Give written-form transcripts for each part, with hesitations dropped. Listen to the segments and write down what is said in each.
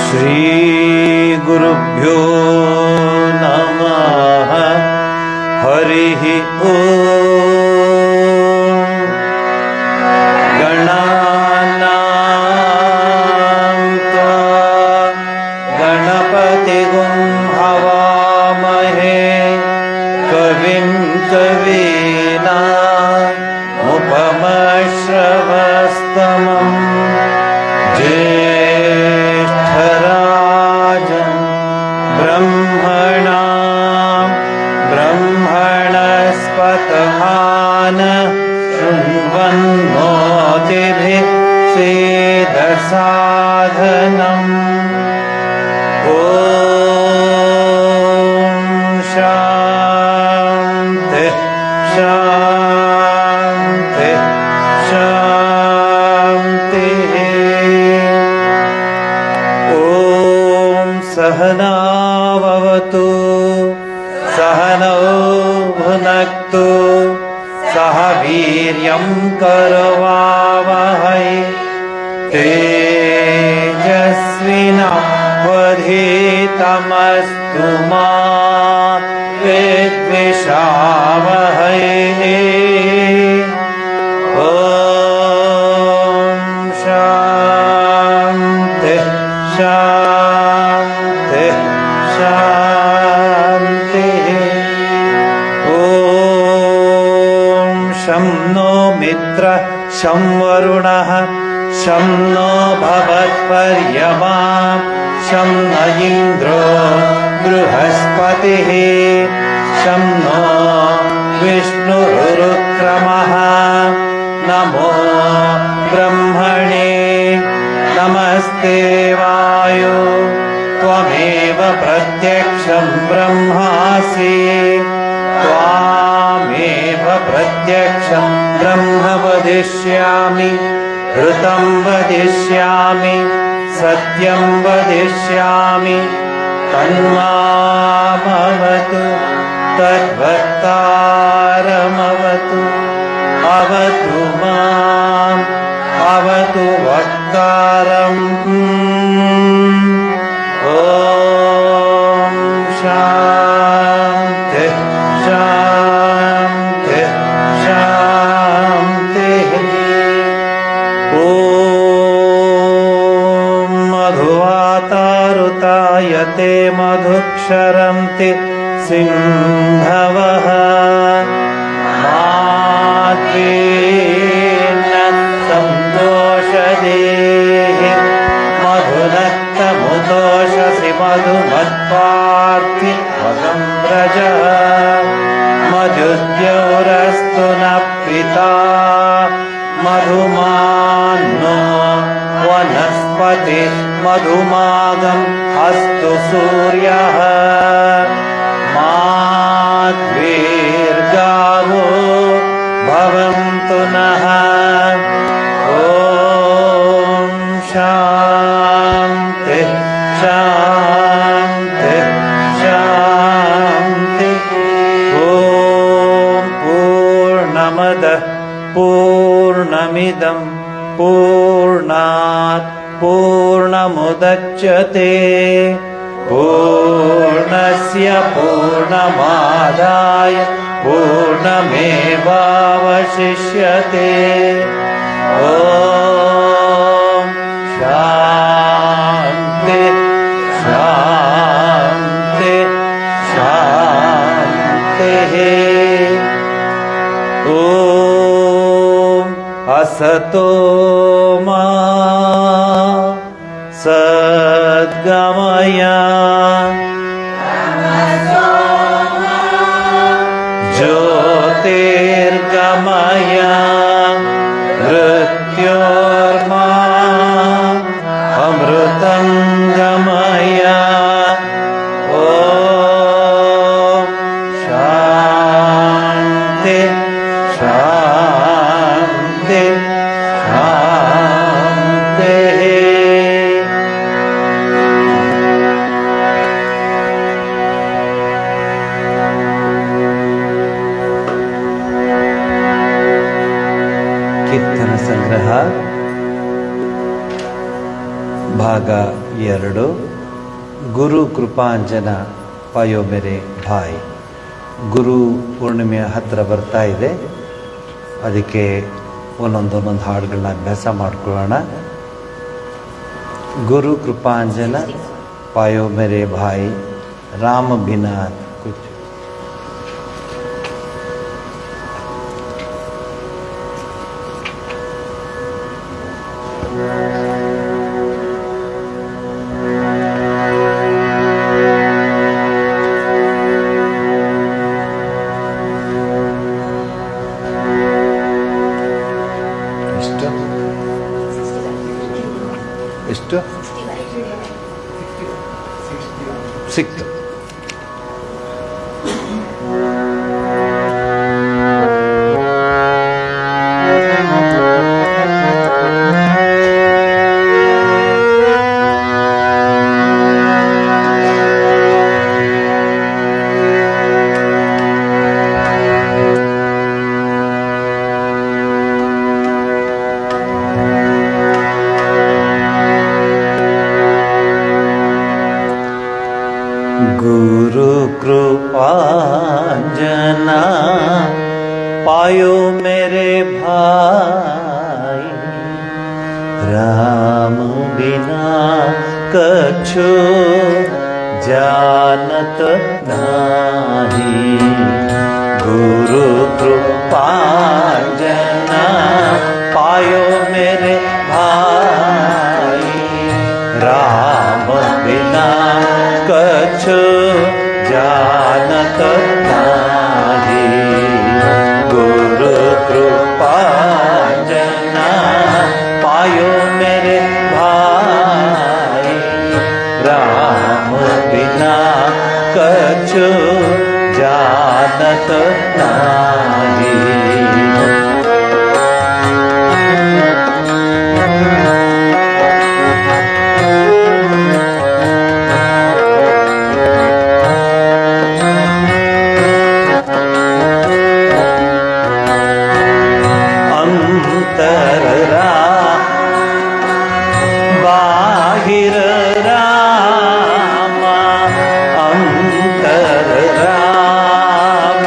श्रीगुरुभ्यो नमः। हरिः ओम्। गणानां त्वा गणपतिगुं हवामहे कविं कवीनामुपमश्रवस्तमम् ज्येष्ठराजं ब्रह्मणां ब्रह्मणस्पतहान शृण्वन्नोतिभिः सेदसाधनम्। ॐ शान्ति शान्ति शान्तिः। ॐ सहना भवतु सहनौ भुनक्तु सह वीर्यं करवावहै तेजस्विनावधीतमस्तु मा विद्विषावहै। ॐ शान्ति शान्ति शान्तिः। ॐ शं नो मित्रः शं वरुणः शं नो भवत्पर्यमा शं न इन्द्रो बृहस्पतिः शं नो विष्णुरुक्रमः। नमो ब्रह्मणे नमस्ते वायो त्वमेव प्रत्यक्षं ब्रह्मासि त्वामेव प्रत्यक्षं ब्रह्म वदिष्यामि ऋतं वदिष्यामि सत्यं वदिष्यामि तन्मामवतु तद्वक्तारमवतु अवतु माम् अवतु वक्तारम्। ॐ शान्ति शान्ति शान्तिः। ॐ मधुवातारुतायते मधुक्षरन्ति सिन्धवः माद्वेन्न सन्तोषदेः मधुनक्तमुदोषसि मधुमत्पार्थि मदं व्रज। मधुद्यौरस्तु न पिता मधुमान्नो वनस्पति मधुमागम् अस्तु सूर्यः माद्वीर्गावो भवन्तु नः। ॐ शान्ति शान्ति शान्ति। ॐ पूर्णमदः पूर्णमिदं पूर्णात् पूर्णमुदच्यते पूर्णस्य पूर्णमादाय पूर्णमेवावशिष्यते। ॐ शान्ति शान्ति शान्तिः। ॐ असतो मा सद्गमय ज्योतिर्गमय मृत्योर्मा अमृतं गमय। ॐ शान्ति शान्ति शान्तिः। कीರ್ತನ ಸಂಗ್ರಹ ಭಾಗ 2 ಗುರು ಕೃಪಾಂಜನ ಪಾಯೋ ಮೇರೆ ಭಾಯ್. ಗುರು ಪೂರ್ಣಿಮೆಯ ಹತ್ತಿರ ಬರ್ತಾ ಇದೆ, ಅದಕ್ಕೆ ಒಂದೊಂದು ಹಾಡುಗಳನ್ನ ಅಭ್ಯಾಸ ಮಾಡ್ಕೊಳ್ಳೋಣ. ಗುರು ಕೃಪಾಂಜನ ಪಾಯೋ ಮೇರೆ ಭಾಯ್ ರಾಮ ಬಿನಾ ಕುಚ್. ಎಷ್ಟು ಸಿಕ್ತು. गुरु कृपांजना पायो मेरे भाई, राम बिना कछु जानत नाही. गुरु कृपांजना पायो मेरे भाई, राम बिना कछु जानत नाही. गुरु कृपांजना पायो मेरे भाई, राम बिना कछु जानत नाही. बाहिर राम अंतर राम,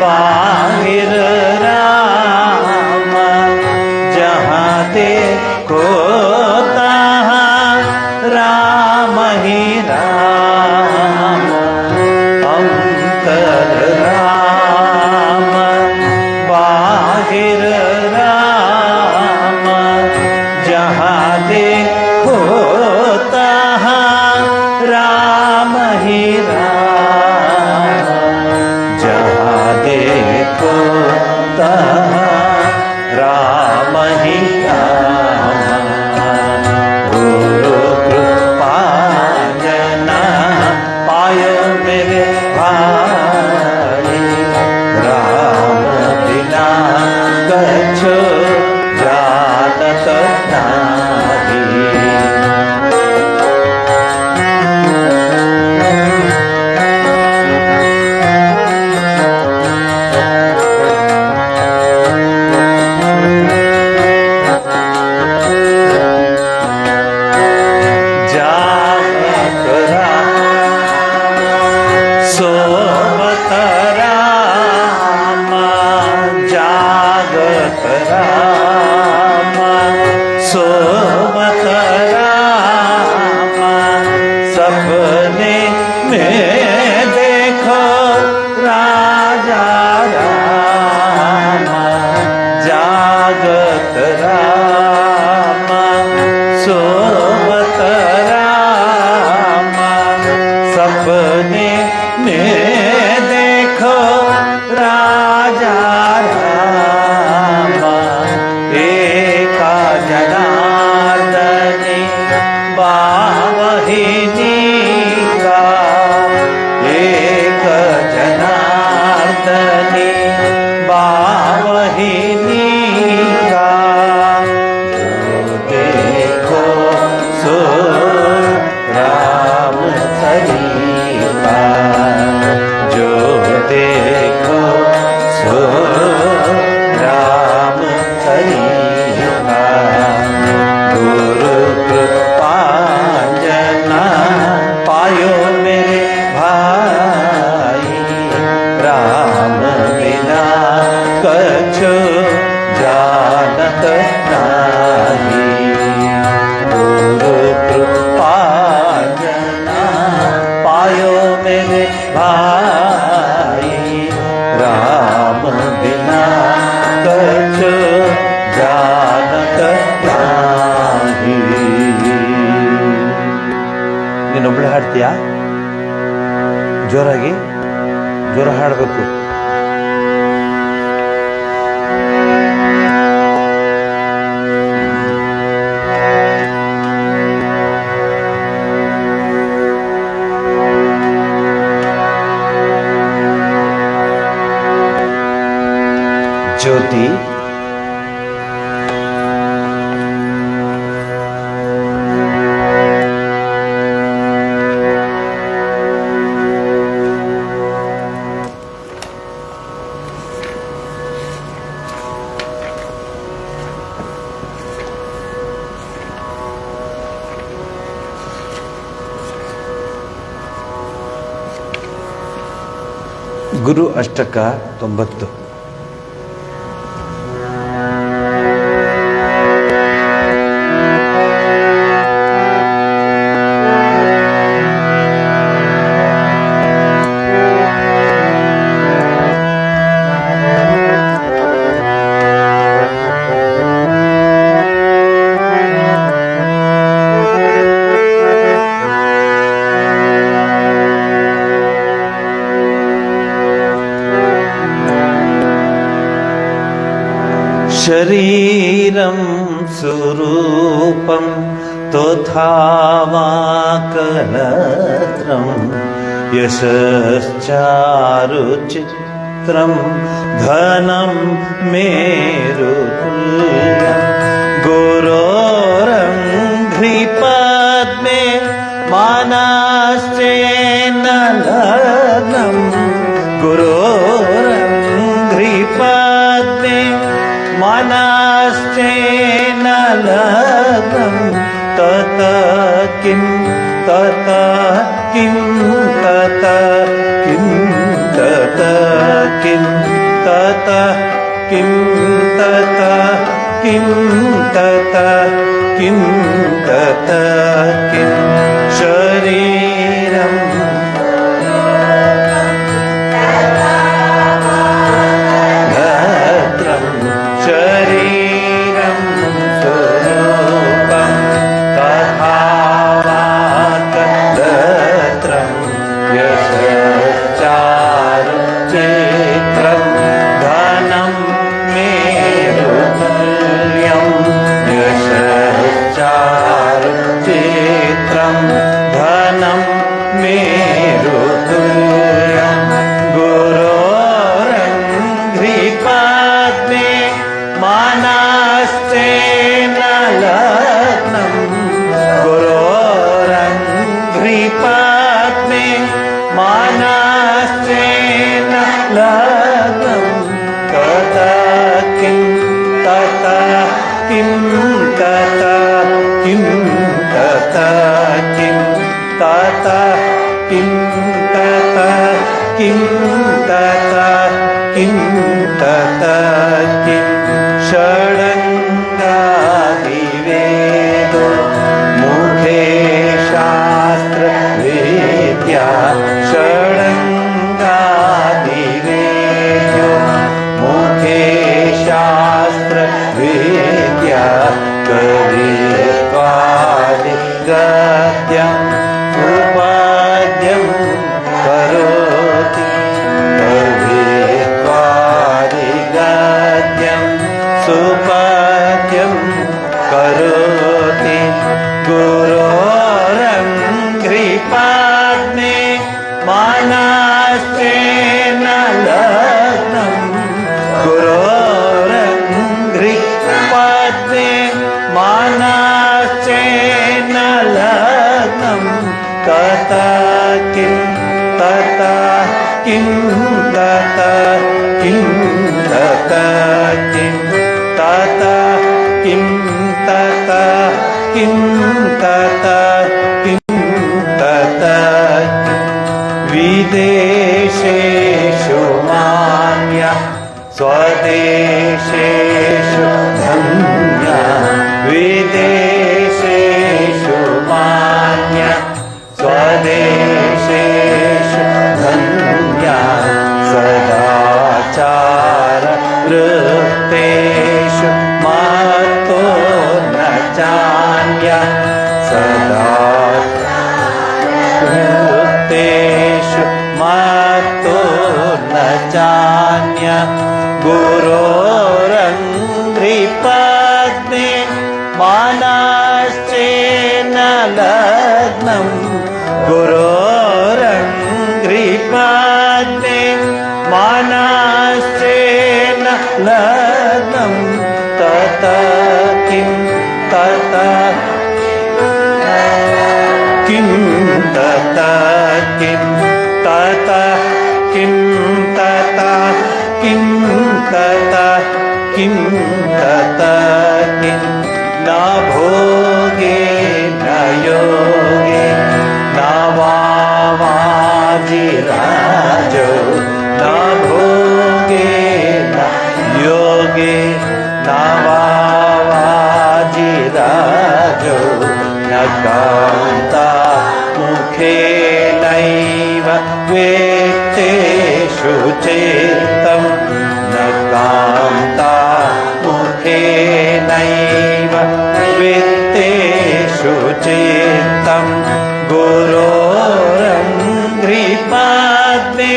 बाहिर राम जहाँ देखो तहाँ राम ही राम. अंतर राम बाहिर राम, जहाँ देखो तहाँ राम ही राम. जहाँ देखो तहाँ राम ही राम. गुरु कृपांजना ನೀನೊಬ್ಳೆ ಹಾಡ್ತೀಯಾ? ಜೋರಾಗಿ ಜೋರ ಹಾಡಬೇಕು. ಜ್ಯೋತಿ ಗುರು ಅಷ್ಟಕ 90. शरीरं स्वरूपं तथावाकलत्रं यशश्चारुचित्रं धनं मेरुतुल्यं गुरोरङ्घ्रिपद्मे मानश्चेन लग्नं गुरोरङ्घ्रिपद्मे मनश्चेन लग्नं तत किं तत किं तत किं तत किं तत किं तत किं तत किं तत किं शरीरं शरीरं स्वरूपं तथावाकलत्रं यशश्चारुचित्रं धनं मेरुतुल्यं यशश्चारुचित्रं धनं मेरुतुल्यं गुरोरङ्घ्रिपद्मे मनश्चेन लग्नं गुरोरङ्घ्रिपद्मे मनश्चेन लग्नं तत किं तत किं तत किं तत किं तत किं तत किं तत किं तत किं षडङ्गादिवेदो मुखे शास्त्रविद्या षडङ्गादिवेद्यो मुखे शास्त्रविद्या कवित्वादिगद्यं सुपद्यं करोति कवित्वादिगद्यं सुपद्यं करोति गुरोरङ्घ्रिपद्मे मनश्चेन लग्नं गुरोरङ्घ्रिपद्मे मनश्चेन लग्नं तत किं तत किं तत किं तत किं तत किं तत किं तत किं तत विदेशेषु मान्य स्वदेशेषु धन्या विदेशेषु मान्य स्वदेशेषु धन्या सदाचार वृत्तेषु मतो न चान्य सदा गुरोरङ्घ्रिपाद्मे मानसेन लग्नं तत किं तत किं तत किं तत किं तत किं तत किं तत किं न भोगे न योगे न वाजिराजो न भोगे न योगे न वाजिराजो न कान्ता मुखेनैव वेत्तेषु चेत्तं न कान्ता मुखेनैव वेत्तेषु चेत्तं गुरोरङ्घ्रिपाद्मे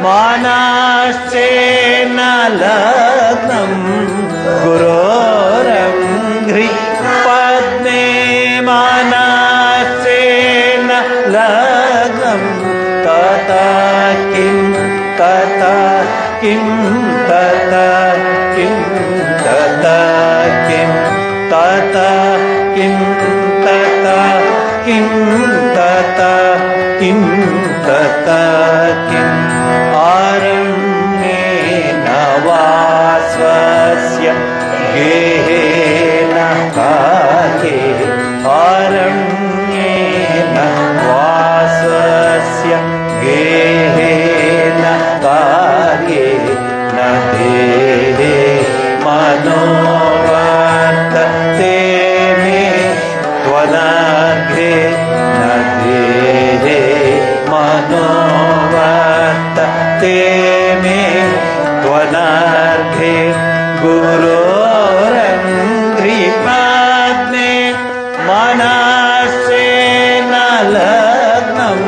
मानसेन लग्नं गुरोरङ्घ्रिपाद्मे मानसेन लग्नं तत किं तत किं तत किं तत किं तत किं तत किं तत किं तत किम् आरण्येन वा स्वस्य गेहेन काके आरण्येन वा स्वस्य गेहेन काके न देहे मनोवर्तते मे त्वनर्घे न देहे मनोवर्तते मे त्वनर्घे गुरोरङ्घ्रिपाद्मे मनसेन लग्नं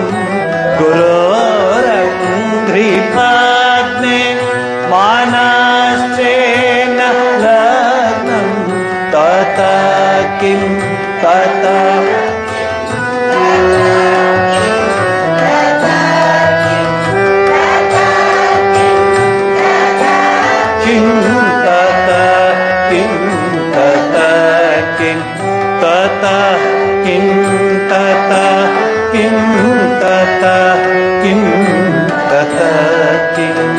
गुरोरङ्घ्रिपाद्मे मनसेन लग्नं तत किं तत किं तत किं तत किं तत किं तत किं तत किं तत किम्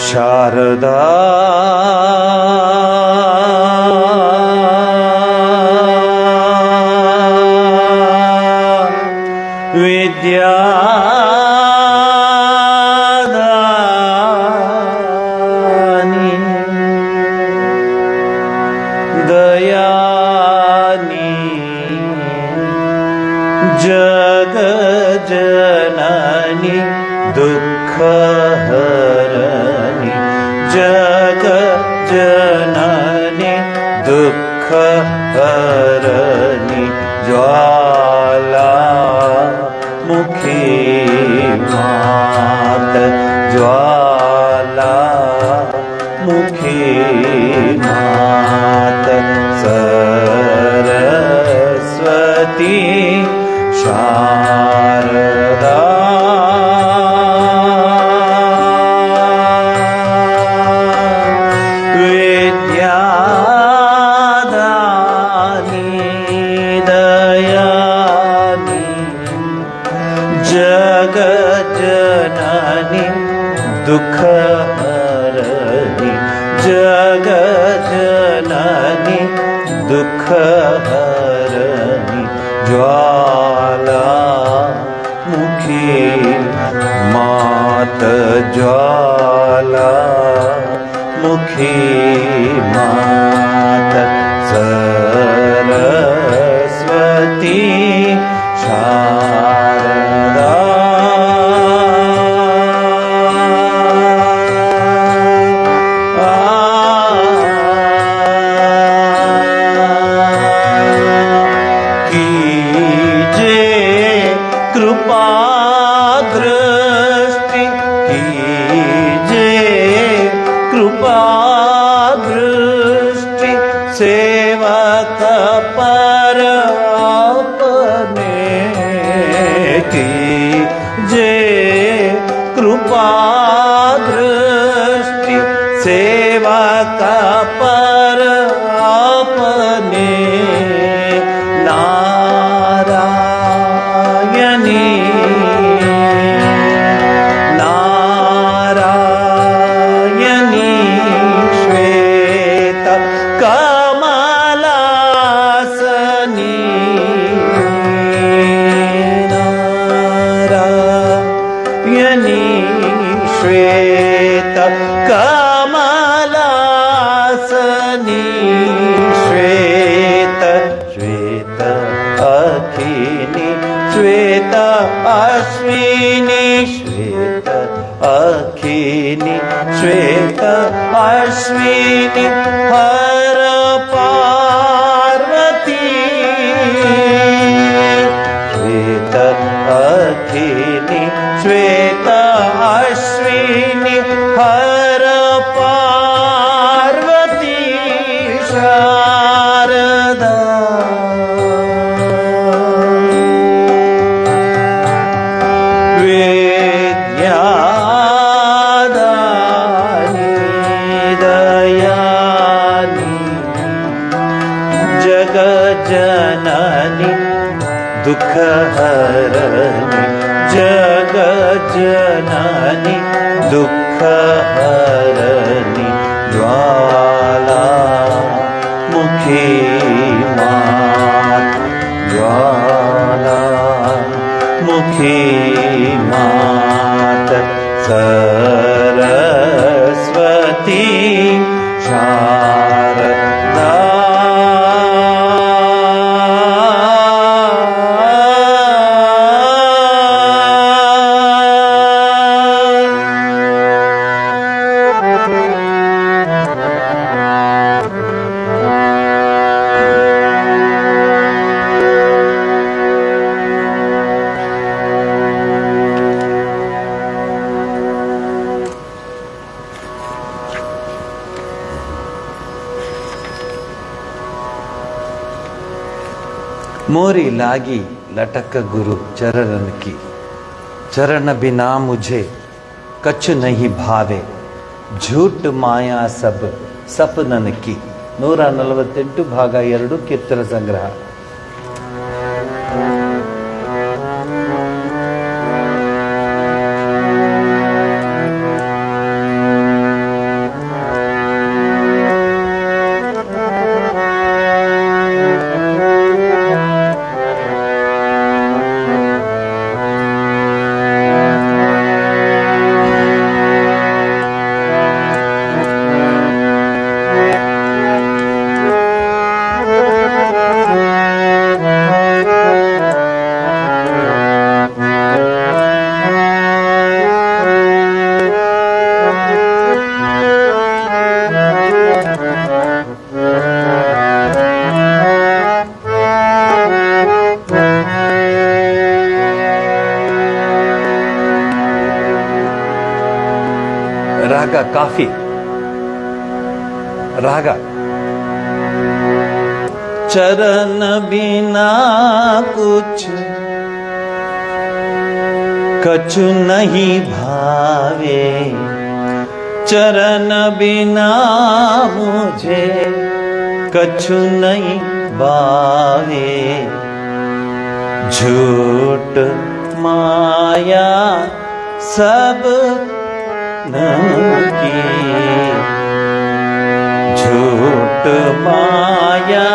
शारदा विद्यादानी दयानी जगज्जननी दुःखहरणी जगज्जननी दुःखहरणी ज्वालामुखी मात ज्वालामुखी मात सरस्वती शारदा विद्यादानी दयानी जगज्जननी दुःखहरणी जगज्जननी दुःखहरणी कृपा दृष्टि कीजे, कृपा दृष्टि सेवक पर अपने कीजे, कृपा दृष्टि सेवक पर अपने। नारायणी नारायणी श्वेत कमलासनी, नारायणी श्वेत कमलासनी, श्वेत श्वेत अखिनी, श्वेत अश्विनी, श्वेत अखिनी, श्वेत अश्विनी, हर पार्वती, श्वेत अखिनी, श्वेत अश्विनी, हर पार्वती शारदा। विद्यादायिनी दयानी, जगज्जननी दुःखहरणी, जगज्जननी दुःखहरणी, ज्वालामुखी मात, ज्वालामुखी मात, सरस्वती शारदा। मोरी लागी लटक गुरु चरण की, चरण बिना मुझे कछु नहीं भावे, झूठ माया सब सपनन की। 148 ಭಾಗ 2 ಕೀರ್ತನ ಸಂಗ್ರಹ. राग काफी राग चरण बिना कुछ कछु नहीं भावे, चरण बिना मुझे कछु नहीं भावे, झूठ माया सब की, झूठ माया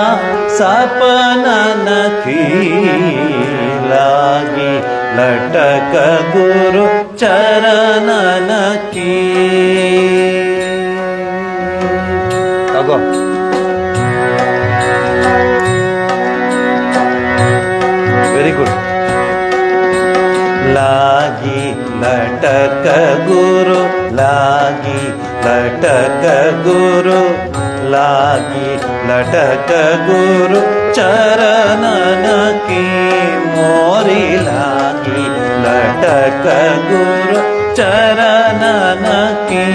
सपनन की लागी, लटक गुरु चरणन की। तगो वेरी गुड। लागी लटक गुरु, लागी लटक गुरु, लागी लटक गुरु चरणन की, मोरी लागी लटक गुरु चरणन की।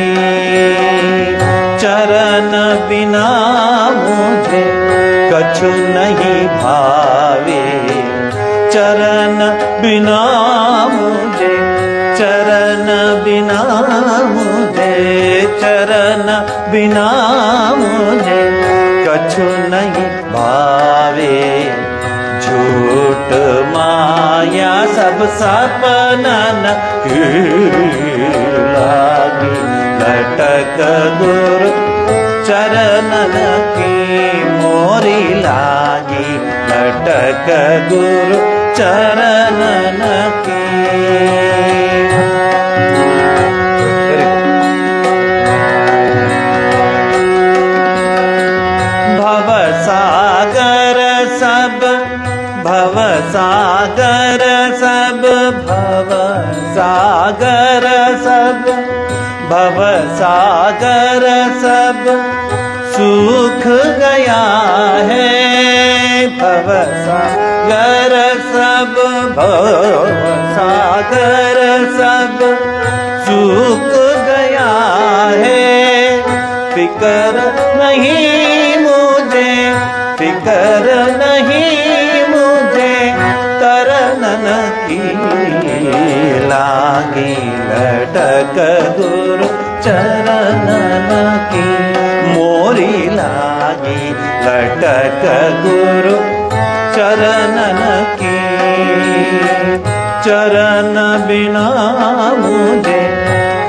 चरण बिना मुझे कछु नहीं भावे, चरण बिना मुझे, चरण बिना मुझे, चरण बिना मुझे कछु नहीं भावे। झूठ माया सब सपनन की लागी, लटक गुरु चरणन की मोरी लागी, लटक गुरु चरणन की। भव सागर सब, भव सागर सब, भव सागर सब, भव सागर सब सूख गया है। भव सागर सब, भव सागर सब सूख गया है। फिकर नहीं मुझे, फिकर नहीं मुझे तरनन की लागी, लटक गुरु चरणन की मोरी लागी, लटक गुरु चरणन की। चरण बिना मुझे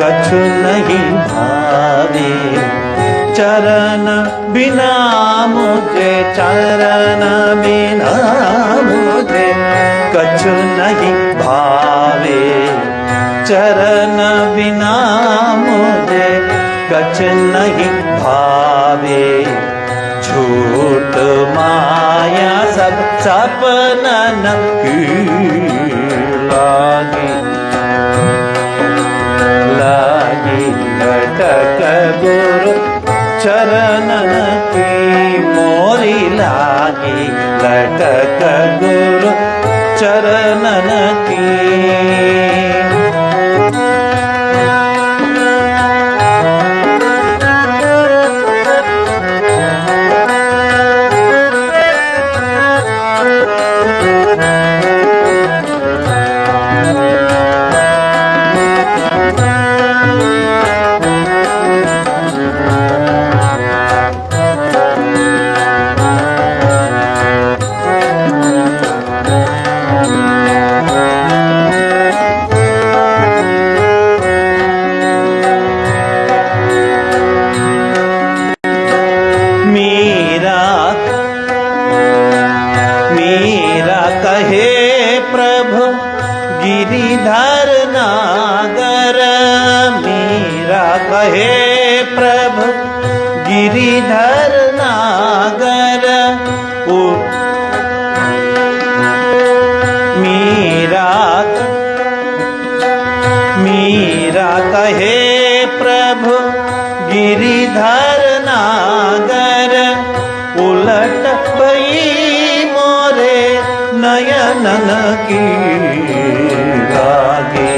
कछु नहीं भावे, चरण बिना मुझे, चरण बिना मुझे कछु नहीं भावे। चरण बिना मुझे कछु नहीं भावे। झूठ माया सब सपनन की लागी, लागी लटक गुरु चरणन की मोरी लागी, लटक गुरु चरणन की। मीरा कहे प्रभु गिरिधर नागर, मीरा कहे प्रभु गिरिधर नागर। मीरा कहे प्रभु गिरिधर नागर। उलट भई मोरे नयनन की लागी,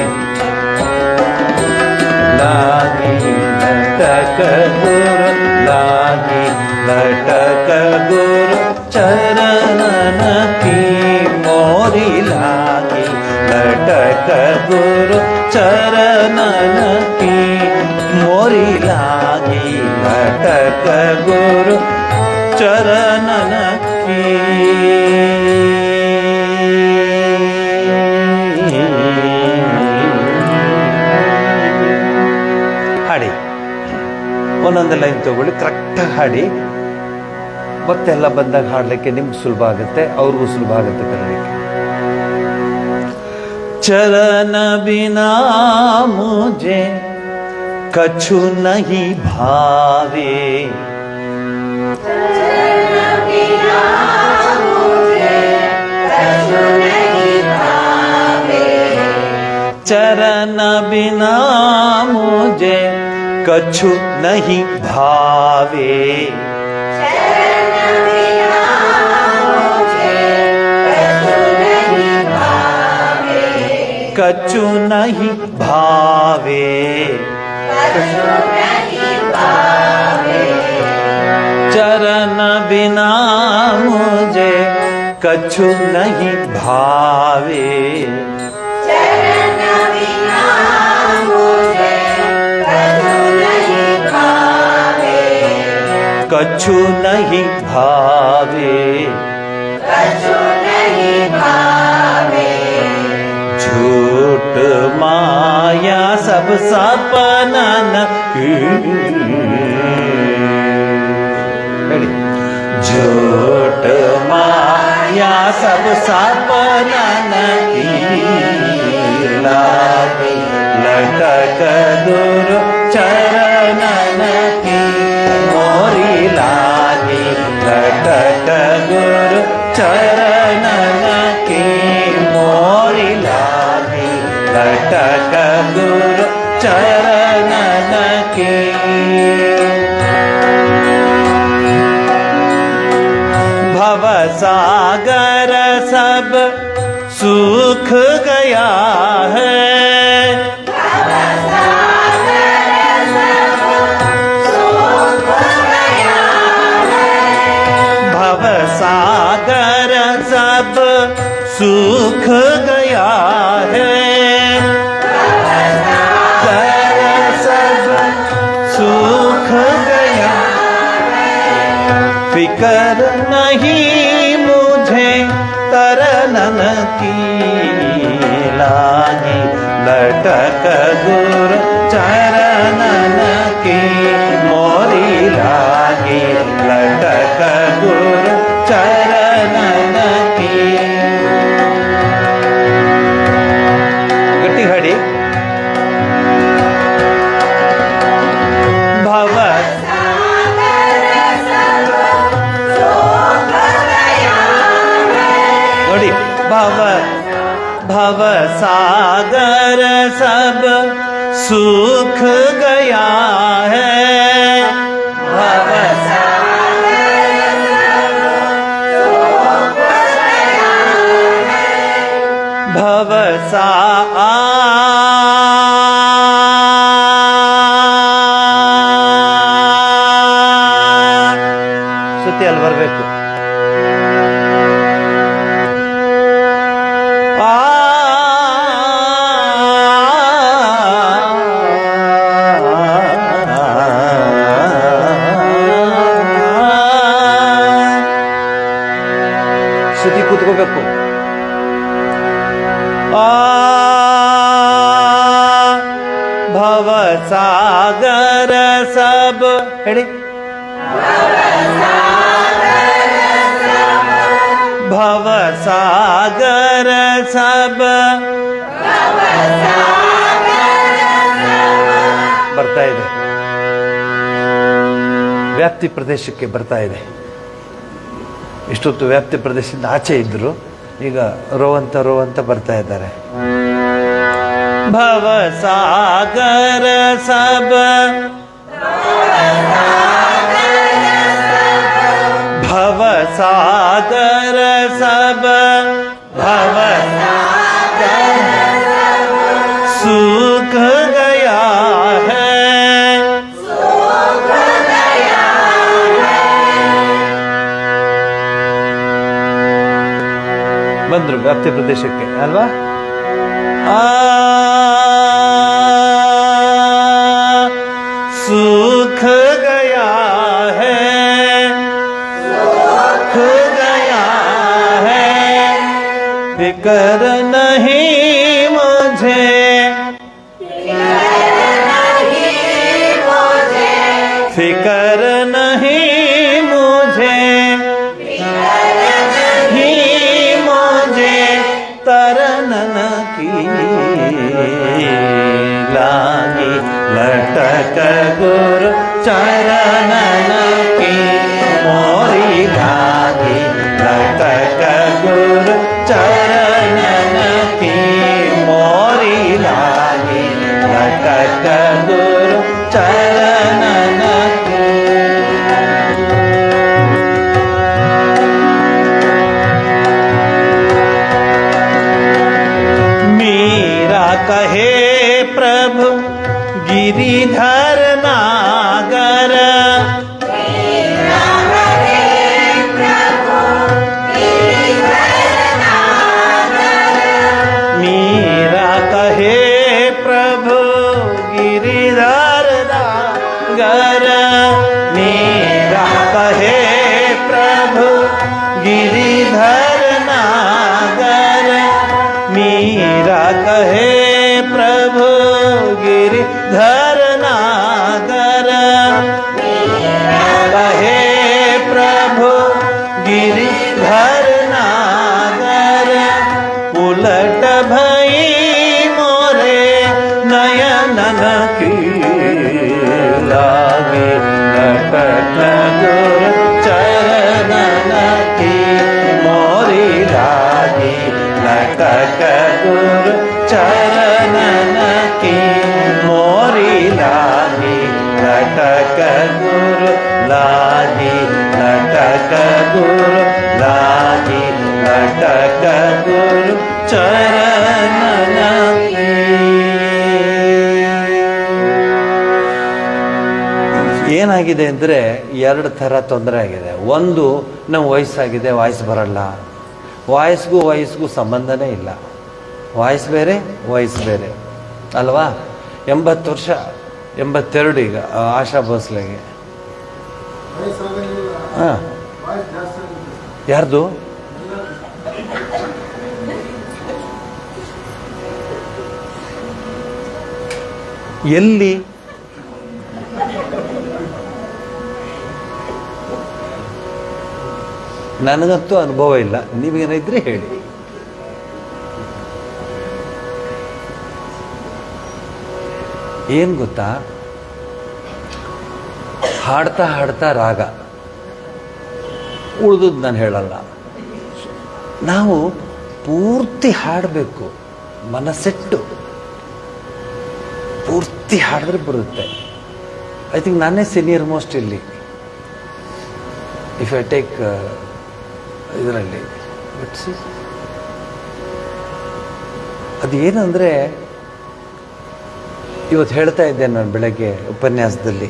लागी लटक गुरु, लागी लटक गुरु चरणन की मोरी लागी, लटक गुरु चरणन की मोरी लागी, लटक गुरु चरणन की। ಹಾಡಿ ಒಂದೊಂದು ಲೈನ್ ತಗೊಳ್ಳಿ, ಕರೆಕ್ಟಾಗಿ ಹಾಡಿ. ಮತ್ತೆಲ್ಲ ಬಂದಾಗ ಹಾಡಲಿಕ್ಕೆ ನಿಮ್ಗೆ ಸುಲಭ ಆಗುತ್ತೆ, ಅವ್ರಿಗೂ ಸುಲಭ ಆಗುತ್ತೆ ಕಲಿಯಲಿಕ್ಕೆ. ಚರಣ ಬಿನಾ ಮುझे कछु नहीं भावे, चरण बिना मुझे कछु नहीं भावे। कछु नहीं भावे, चरण बिना मुझे कछु नहीं भावे, कछु नहीं भावे, झूठ माया सब सपनन की, झूठ माया सब सपनन की, लागे लटक गुरु चरणन की, मोरी लागे लटक गुरु चरणन की, मोरी लागे लटक गुरु चरणन की। भव सागर सब सूख गया है, भव सागर सब सूख गया है, सब सूख गया, फिकर नहीं मुझे तरनन की, लागे लटक गुरु चरणन की, मोरी लागे लटक गुरु चरणन की। गट्टी हाड़ी। भव भव भव सागर सब सूख गया है, भव भव सा ಸುತ್ತಿ ಅಲ್ಲಿ ಬರಬೇಕು. ಶ್ರುತಿ ಕೂತ್ಕೋಬೇಕು. ಭವ ಸಾಗರ ಸಬ್ ಹೇಳಿ, ಭವ ಸಾಗರ ಸಬ್ ಬರ್ತಾ ಇದೆ, ವ್ಯಾಪ್ತಿ ಪ್ರದೇಶಕ್ಕೆ ಬರ್ತಾ ಇದೆ. ಇಷ್ಟೊತ್ತು ವ್ಯಾಪ್ತಿ ಪ್ರದೇಶದಿಂದ ಆಚೆ ಇದ್ರು, ಈಗ ರೋವಂತ ರೋವಂತ ಬರ್ತಾ ಇದ್ದಾರೆ. ಭವ ಸಾಗರ ಸಬ ಭವ ಸಾಗರ ಸಬ ಭವ सूख गया है, ಬಂದ್ರು ವ್ಯಾಪ್ತಿ ಪ್ರದೇಶಕ್ಕೆ ಅಲ್ವಾ? सूख गया है, सूख गया है, फिकर नहीं मुझे, फिकर नहीं मुझे, ही मुझे तरनन की, लागी लटक गुरु चरणन की, मोरी लागी लटक गुरु चरणन की, मोरी लागी लटक गुरु चरणन की। मीरा कटक गुरु चरणन की मोरी लागी कटक गुरु लागी कटक गुरु लागी कटक गुरु चरणन की. ಏನಾಗಿದೆ ಅಂದರೆ ಎರಡು ಥರ ತೊಂದರೆ ಆಗಿದೆ. ಒಂದು, ನಮ್ಮ ವಯಸ್ಸಾಗಿದೆ, ವಾಯ್ಸ್ ಬರಲ್ಲ. ವಾಯ್ಸ್ಗೂ ಸಂಬಂಧನೇ ಇಲ್ಲ. ವಾಯ್ಸ್ ಬೇರೆ, ವಯಸ್ಸು ಬೇರೆ ಅಲ್ವಾ? 80 ವರ್ಷ, 82 ಈಗ ಆಶಾ ಭೋಸ್ಲೆಗೆ. ಹಾಂ, ಯಾರ್ದು? ಎಲ್ಲಿ? ನನಗಂತೂ ಅನುಭವ ಇಲ್ಲ, ನೀವೇನಿದ್ರೆ ಹೇಳಿ. ಏನು ಗೊತ್ತಾ, ಹಾಡ್ತಾ ಹಾಡ್ತಾ ರಾಗ ಉಳಿದದ್ದು ನಾನು ಹೇಳಲ್ಲ. ನಾವು ಪೂರ್ತಿ ಹಾಡಬೇಕು, ಮನಸ್ಸಿಟ್ಟು ಪೂರ್ತಿ ಹಾಡಿದ್ರೆ ಬರುತ್ತೆ. ಐ ಥಿಂಕ್ ನಾನೇ ಸೀನಿಯರ್ ಮೋಸ್ಟ್ ಇಲ್ಲಿ, ಇಫ್ ಐ ಟೇಕ್ ಇದರಲ್ಲಿ. ಅದು ಏನಂದರೆ, ಇವತ್ತು ಹೇಳ್ತಾ ಇದ್ದೆ ನಾನು ಬೆಳಗ್ಗೆ ಉಪನ್ಯಾಸದಲ್ಲಿ,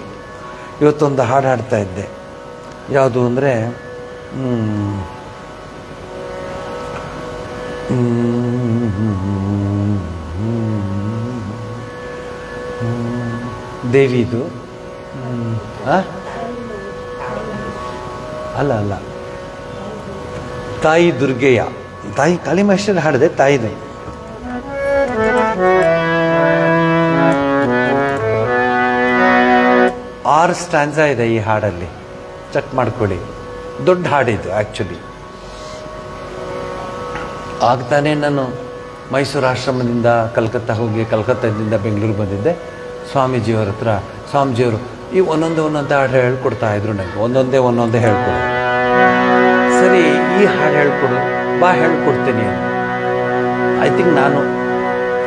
ಇವತ್ತೊಂದು ಹಾಡು ಹಾಡ್ತಾ ಇದ್ದೆ. ಯಾವುದು ಅಂದರೆ ದೇವಿದು ಅಲ್ಲ ತಾಯಿ ದುರ್ಗೆಯ, ತಾಯಿ ಕಾಳಿಮಾಷ್ಟಲ್ಲಿ ಹಾಡಿದೆ ತಾಯಿದೆ. ಆರು ಸ್ಟ್ಯಾನ್ಸ ಇದೆ ಈ ಹಾಡಲ್ಲಿ, ಚೆಕ್ ಮಾಡ್ಕೊಳ್ಳಿ. ದೊಡ್ಡ ಹಾಡಿದ್ದು ಆ್ಯಕ್ಚುಲಿ. ಆಗ್ತಾನೆ ನಾನು ಮೈಸೂರು ಆಶ್ರಮದಿಂದ ಕಲ್ಕತ್ತಾ ಹೋಗಿ, ಕಲ್ಕತ್ತಾದಿಂದ ಬೆಂಗಳೂರು ಬಂದಿದ್ದೆ. ಸ್ವಾಮೀಜಿಯವ್ರ ಹತ್ರ, ಸ್ವಾಮೀಜಿಯವರು ಈ ಒಂದೊಂದೇ ಹಾಡು ಹೇಳ್ಕೊಡ್ತಾ ಇದ್ರು ನನಗೆ. ಒಂದೊಂದೇ ಹೇಳ್ಕೊಡು. ಸರಿ, ಈ ಹಾಡು ಹೇಳ್ಕೊಡು, ಬಾ ಹೇಳ್ಕೊಡ್ತೀನಿ ಅಂತ. ಐ ಥಿಂಕ್ ನಾನು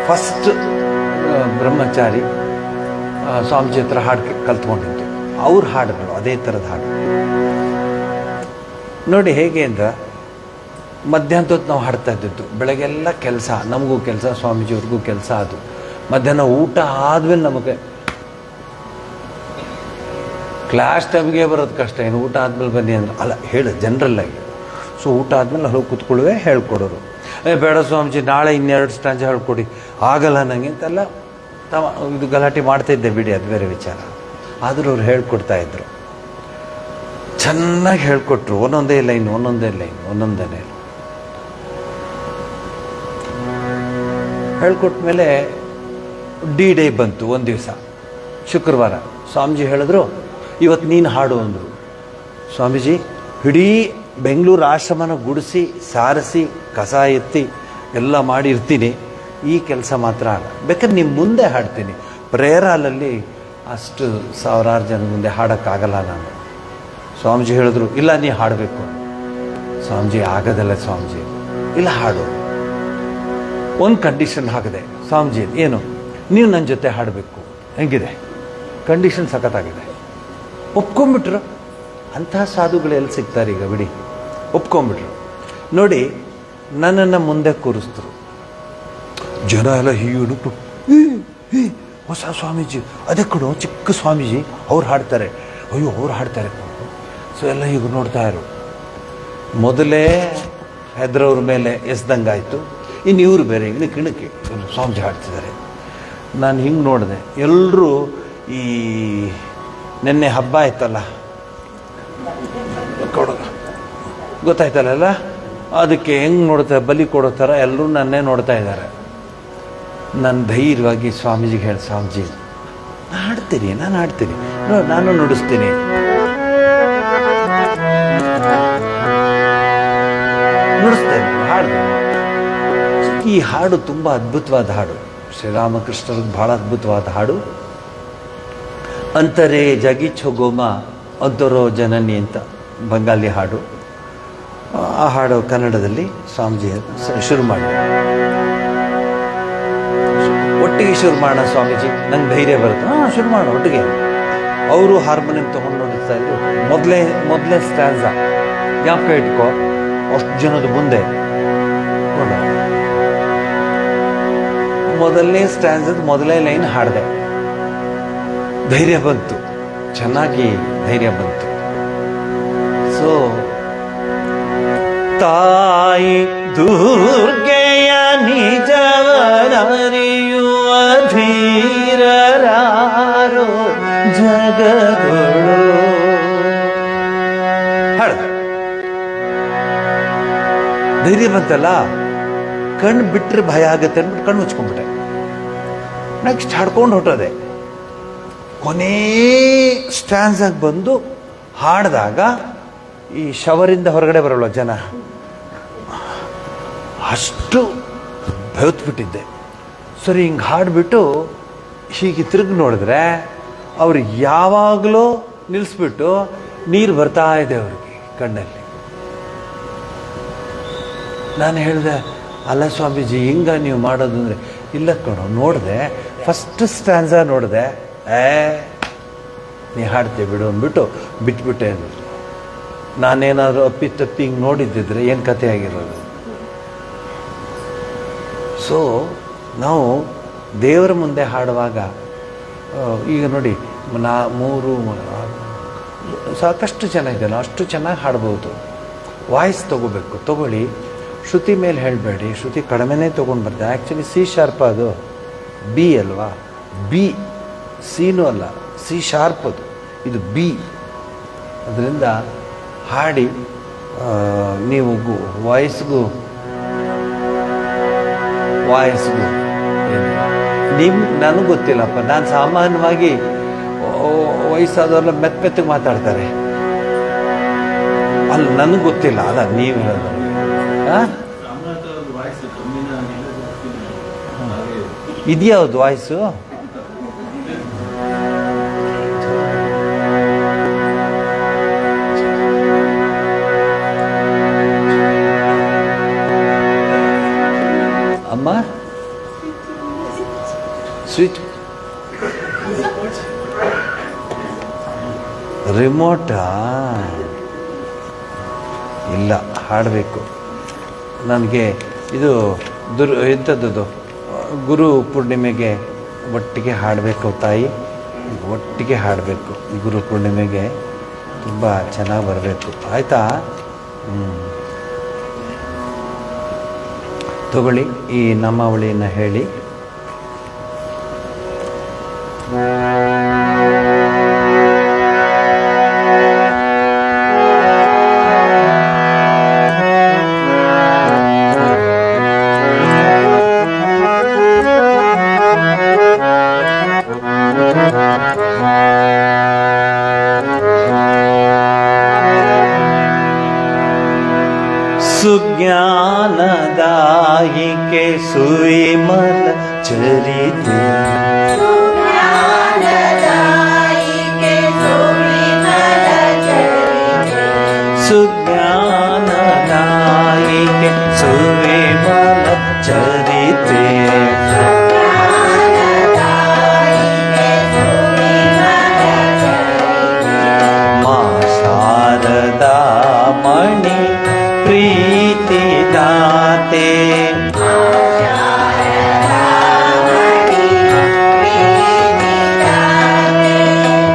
ಫಸ್ಟ್ ಬ್ರಹ್ಮಚಾರಿ ಸ್ವಾಮೀಜಿ ಹತ್ರ ಹಾಡು ಕಲ್ತ್ಕೊಂಡಿದ್ದು. ಅವ್ರ ಹಾಡುಗಳು ಅದೇ ಥರದ ಹಾಡು. ನೋಡಿ ಹೇಗೆ ಅಂದ್ರೆ, ಮಧ್ಯಾಹ್ನದ ಹೊತ್ತು ನಾವು ಹಾಡ್ತಾ ಇದ್ದಿದ್ದು. ಬೆಳಗ್ಗೆಲ್ಲ ಕೆಲಸ, ನಮಗೂ ಕೆಲಸ, ಸ್ವಾಮೀಜಿಯವ್ರಿಗೂ ಕೆಲಸ. ಅದು ಮಧ್ಯಾಹ್ನ ಊಟ ಆದ್ಮೇಲೆ ನಮಗೆ ಕ್ಲಾಸ್ ಟೈಮ್ಗೆ ಬರೋದು ಕಷ್ಟ. ಏನು ಊಟ ಆದ್ಮೇಲೆ ಬನ್ನಿ ಅಂದ್ರೆ ಅಲ್ಲ, ಹೇಳು ಜನರಲ್ಲಾಗಿ. ಸೊ ಊಟ ಆದ್ಮೇಲೆ ಅಲ್ಲಿ ಕೂತ್ಕೊಳ್ಳುವೆ, ಹೇಳ್ಕೊಡೋರು. ಬೇಡ ಸ್ವಾಮೀಜಿ, ನಾಳೆ 2 ಸ್ಟ್ಯಾನ್ಸ ಹೇಳ್ಕೊಡಿ, ಆಗಲ್ಲ ನನಗೆ ಅಂತೆಲ್ಲ ಇದು ಗಲಾಟೆ ಮಾಡ್ತಾಯಿದ್ದೆ ಬಿಡಿ, ಅದು ಬೇರೆ ವಿಚಾರ. ಆದರೂ ಅವ್ರು ಹೇಳ್ಕೊಡ್ತಾಯಿದ್ರು, ಚೆನ್ನಾಗಿ ಹೇಳ್ಕೊಟ್ರು. ಒಂದೊಂದೇ ಲೈನ್. ಹೇಳ್ಕೊಟ್ಮೇಲೆ D-Day ಬಂತು ಒಂದು ದಿವಸ, ಶುಕ್ರವಾರ. ಸ್ವಾಮೀಜಿ ಹೇಳಿದ್ರು, ಇವತ್ತು ನೀನು ಹಾಡು ಅಂದರು. ಸ್ವಾಮೀಜಿ, ಇಡೀ ಬೆಂಗಳೂರು ಆಶ್ರಮನ ಗುಡಿಸಿ, ಸಾರಿಸಿ, ಕಸ ಎತ್ತಿ ಎಲ್ಲ ಮಾಡಿರ್ತೀನಿ, ಈ ಕೆಲಸ ಮಾತ್ರ ಅಲ್ಲ. ಬೇಕಾದ್ರೆ ನಿಮ್ಮ ಮುಂದೆ ಹಾಡ್ತೀನಿ. ಪ್ರೇಯರ್ ಹಾಲಲ್ಲಿ ಅಷ್ಟು ಸಾವಿರಾರು ಜನ ಮುಂದೆ ಹಾಡೋಕ್ಕಾಗಲ್ಲ ನಾನು. ಸ್ವಾಮೀಜಿ ಹೇಳಿದ್ರು, ಇಲ್ಲ ನೀ ಹಾಡಬೇಕು. ಸ್ವಾಮೀಜಿ, ಆಗೋದಲ್ಲ ಸ್ವಾಮೀಜಿ, ಇಲ್ಲ ಹಾಡು. ಒಂದು ಕಂಡೀಷನ್ ಹಾಕಿದೆ ಸ್ವಾಮೀಜಿ. ಏನು? ನೀವು ನನ್ನ ಜೊತೆ ಹಾಡಬೇಕು. ಹೆಂಗಿದೆ ಕಂಡೀಷನ್? ಸಖತ್ತಾಗಿದೆ. ಒಪ್ಕೊಂಬಿಟ್ರು. ಅಂತಹ ಸಾಧುಗಳು ಎಲ್ಲಿ ಸಿಗ್ತಾರೆ ಈಗ ಬಿಡಿ. ಒಪ್ಕೊಂಬಿಟ್ರು. ನೋಡಿ, ನನ್ನನ್ನು ಮುಂದೆ ಕೂರಿಸಿದ್ರು. ಜನ ಎಲ್ಲ ಹೀಗೆ, ಹೊಸ ಸ್ವಾಮೀಜಿ, ಅದೇ ಕಡೆ ಚಿಕ್ಕ ಸ್ವಾಮೀಜಿ, ಅವ್ರು ಹಾಡ್ತಾರೆ. ಅಯ್ಯೋ, ಅವ್ರು ಹಾಡ್ತಾರೆ. ಸೊ ಎಲ್ಲ ಹೀಗೆ ನೋಡ್ತಾ ಇರು. ಮೊದಲೇ ಹೆದ್ರವ್ರ ಮೇಲೆ ಎಸ್ದಂಗಾಯಿತು. ಇನ್ನು ಇವರು ಬೇರೆ ಇಣಕ್ಕೆ ಸ್ವಾಮೀಜಿ ಹಾಡ್ತಿದ್ದಾರೆ. ನಾನು ಹಿಂಗೆ ನೋಡಿದೆ. ಎಲ್ಲರೂ ಈ ನಿನ್ನೆ ಹಬ್ಬ ಆಯ್ತಲ್ಲ, ಗೊತ್ತಾಯ್ತಲ್ಲ, ಅದಕ್ಕೆ ಹೆಂಗೆ ನೋಡ್ತಾರೆ, ಬಲಿ ಕೊಡೋ ಥರ ಎಲ್ಲರೂ ನನ್ನೇ ನೋಡ್ತಾ ಇದ್ದಾರೆ. ನಾನು ಧೈರ್ಯವಾಗಿ ಸ್ವಾಮೀಜಿಗೆ ಹೇಳಿ, ಸ್ವಾಮೀಜಿ ನಾನು ಹಾಡ್ತೀನಿ, ನಾನು ನುಡಿಸ್ತೀನಿ. ನುಡಿಸ್ತೇನೆ, ಹಾಡ್ತೀನಿ. ಈ ಹಾಡು ತುಂಬ ಅದ್ಭುತವಾದ ಹಾಡು. ಶ್ರೀರಾಮಕೃಷ್ಣರಿಗೆ ಭಾಳ ಅದ್ಭುತವಾದ ಹಾಡು. ಅಂತರೇ ಜಗಿಚ್ಚೋ ಗೋಮ ಅಂತರೋ ಜನನಿ ಅಂತ ಬಂಗಾಲಿ ಹಾಡು. ಆ ಹಾಡು ಕನ್ನಡದಲ್ಲಿ ಸ್ವಾಮೀಜಿ ಶುರು ಮಾಡಿದೆ. ಒಟ್ಟಿಗೆ ಶುರು ಮಾಡೋಣ ಸ್ವಾಮೀಜಿ, ನಂಗೆ ಧೈರ್ಯ ಬರುತ್ತೆ. ಶುರು ಮಾಡೋಣ ಒಟ್ಟಿಗೆ. ಅವರು ಹಾರ್ಮೋನಿಯಂ ತೊಗೊಂಡು ನೋಡಿಸ್ತಾ ಇದ್ರು. ಮೊದಲೇ ಸ್ಟ್ಯಾನ್ಸ ಜ್ಞಾಪಕ ಇಟ್ಕೋ, ಅಷ್ಟು ಜನದ ಮುಂದೆ ನೋಡ. ಮೊದಲನೇ ಸ್ಟ್ಯಾನ್ಸದ ಮೊದಲನೇ ಲೈನ್ ಹಾಡಿದೆ. ಧೈರ್ಯ ಬಂತು, ಚೆನ್ನಾಗಿ ಧೈರ್ಯ ಬಂತು. ಸೊ ತಾಯಿ ದುರ್ಗೆಯ ನಿಜವನರಿಯುವ ಧೀರರಾರೋ ಜಗದೊಳು ಹಾಡ್ದೆ. ಧೈರ್ಯ ಬಂತಲ್ಲ, ಕಣ್ಣು ಬಿಟ್ಟರೆ ಭಯ ಆಗುತ್ತೆ ಅಂದ್ಬಿಟ್ಟು ಕಣ್ಣು ಮುಚ್ಕೊಂಡ್ಬಿಟ್ಟೆ. ನೆಕ್ಸ್ಟ್ ಹಾಡ್ಕೊಂಡು ಹೊಟ್ಟೋದೆ. ಕೊನೇ ಸ್ಟ್ಯಾನ್ಸಾಗಿ ಬಂದು ಹಾಡಿದಾಗ ಈ ಶವರಿಂದ ಹೊರಗಡೆ ಬರೋಲ್ಲ ಜನ, ಅಷ್ಟು ಬೆವತ್ಬಿಟ್ಟಿದ್ದೆ. ಸರಿ, ಹಿಂಗೆ ಹಾಡಿಬಿಟ್ಟು ಹೀಗೆ ತಿರುಗಿ ನೋಡಿದ್ರೆ ಅವ್ರು ಯಾವಾಗಲೂ ನಿಲ್ಲಿಸ್ಬಿಟ್ಟು ನೀರು ಬರ್ತಾ ಇದೆ ಅವ್ರಿಗೆ ಕಣ್ಣಲ್ಲಿ. ನಾನು ಹೇಳಿದೆ, ಅಲ್ಲ ಸ್ವಾಮೀಜಿ ಹಿಂಗ ನೀವು ಮಾಡೋದು ಅಂದರೆ, ಇಲ್ಲ ಕಣೋ, ನೋಡಿದೆ ಫಸ್ಟ್ ಸ್ಟ್ಯಾನ್ಸ ನೋಡಿದೆ, ನೀ ಹಾಡ್ತೀವಿ ಬಿಡು ಅಂದ್ಬಿಟ್ಟು ಬಿಟ್ಬಿಟ್ಟೆ ಅಂದರು. ನಾನೇನಾದರೂ ಅಪ್ಪಿ ಹಿಂಗೆ ನೋಡಿದ್ದಿದ್ರೆ ಏನು ಕತೆ ಆಗಿರೋದು. ಸೊ ನಾವು ದೇವರ ಮುಂದೆ ಹಾಡುವಾಗ ಈಗ ನೋಡಿ, ಸಾಕಷ್ಟು ಚೆನ್ನಾಗಿದೆ, ಅಷ್ಟು ಚೆನ್ನಾಗಿ ಹಾಡ್ಬೋದು. ವಾಯ್ಸ್ ತಗೊಳ್ಳಿ. ಶ್ರುತಿ ಮೇಲೆ ಹೇಳಬೇಡಿ, ಶ್ರುತಿ ಕಡಿಮೆನೇ ತೊಗೊಂಡು ಬರ್ತದೆ. ಆ್ಯಕ್ಚುಲಿ ಸಿ ಶಾರ್ಪ್, ಅದು ಬಿ ಅಲ್ವಾ, ಬಿ ಸಿನೂ ಅಲ್ಲ, ಸಿ ಶಾರ್ಪ್ ಅದು, ಇದು ಬಿ. ಅದರಿಂದ ಹಾಡಿ ನೀವು ವಾಯ್ಸ್ಗೂ ನನಗೆ ಗೊತ್ತಿಲ್ಲಪ್ಪ. ನಾನು ಸಾಮಾನ್ಯವಾಗಿ ವಯಸ್ಸಾದವ್ರನ್ನ ಮೆತ್ತಗೆ ಮಾತಾಡ್ತಾರೆ, ಅಲ್ಲ ನನಗೆ ಗೊತ್ತಿಲ್ಲ. ಅಲ್ಲ ನೀವು ಹೇಳೋದು ಇದ್ಯಾವುದು ವಾಯ್ಸು? ಅಮ್ಮ ಸ್ವಿಚ್ ರಿಮೋಟಾ? ಇಲ್ಲ, ಹಾಡಬೇಕು. ನನಗೆ ಇದು ಎಂಥದ್ದು ಗುರು ಪೂರ್ಣಿಮೆಗೆ ಒಟ್ಟಿಗೆ ಹಾಡಬೇಕು ತಾಯಿ, ಒಟ್ಟಿಗೆ ಹಾಡಬೇಕು. ಗುರು ಪೂರ್ಣಿಮೆಗೆ ತುಂಬ ಚೆನ್ನಾಗಿ ಬರಬೇಕು, ಆಯಿತಾ? ತಗೊಳ್ಳಿ, ಈ ನಾಮಾವಳಿಯನ್ನು ಹೇಳಿ. ಸುಜ್ಞಾನದಾಯಿಕೆ ಸುವಿಮಲ ಚರಿತೆ, ಸುಜ್ಞಾನದಾಯಿಕೆ ಸುವಿಮಲ ಚರಿತೆ, ಮಾ ಶಾರದಾ ಮಣಿ ಪ್ರೀತಿ ದಾತೆ,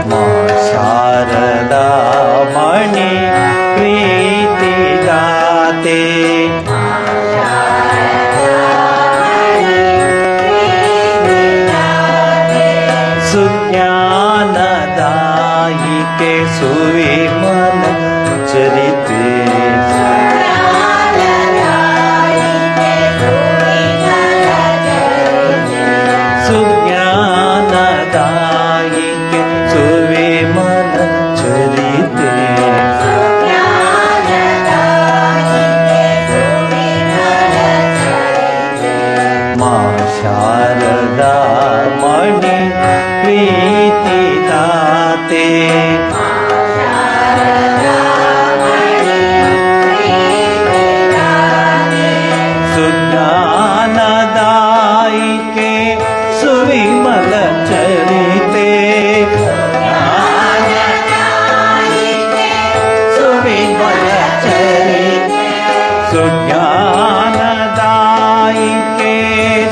ಮಾ ಶಾರದಾ ಮಣಿ ಪ್ರೀತಿ ದಾತೆ, ಸುಜ್ಞಾನದಾಯಿಕೆ ಸುವಿಮಲ ಚರಿತೆ, ಸುಜ್ಞಾನದಾಯಿಕೆ ಸುವಿಮಲ ಚರಿತೆ ಸುವಿಮಲ ಚರಿತೆ ಸುಜ್ಞಾನದಾಯಿಕೆ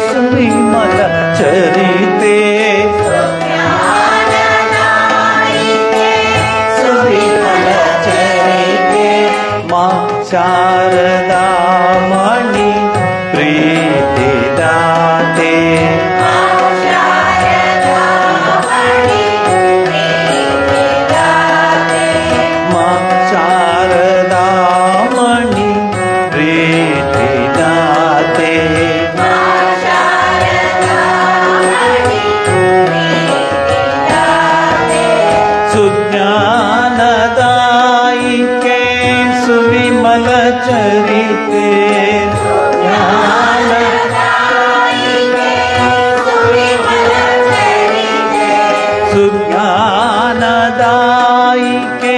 ಸುವಿಮಲ ಚರಿತೆ ಸುವಿಮಲ ಚರಿತೆ ಮಾ ಶಾರದಾ ಮಣಿ ಪ್ರೀತಿ ದಾತೆ ಮಾ ಶಾರದಾ ಮಣಿ ಪ್ರೀತಿ ದಾತೆ ಸುಜ್ಞಾನದಾಯಿಕೆ ಸುವಿಮಲ ಚರಿತೆ ಸುಜ್ಞಾನದಾಯಿಕೆ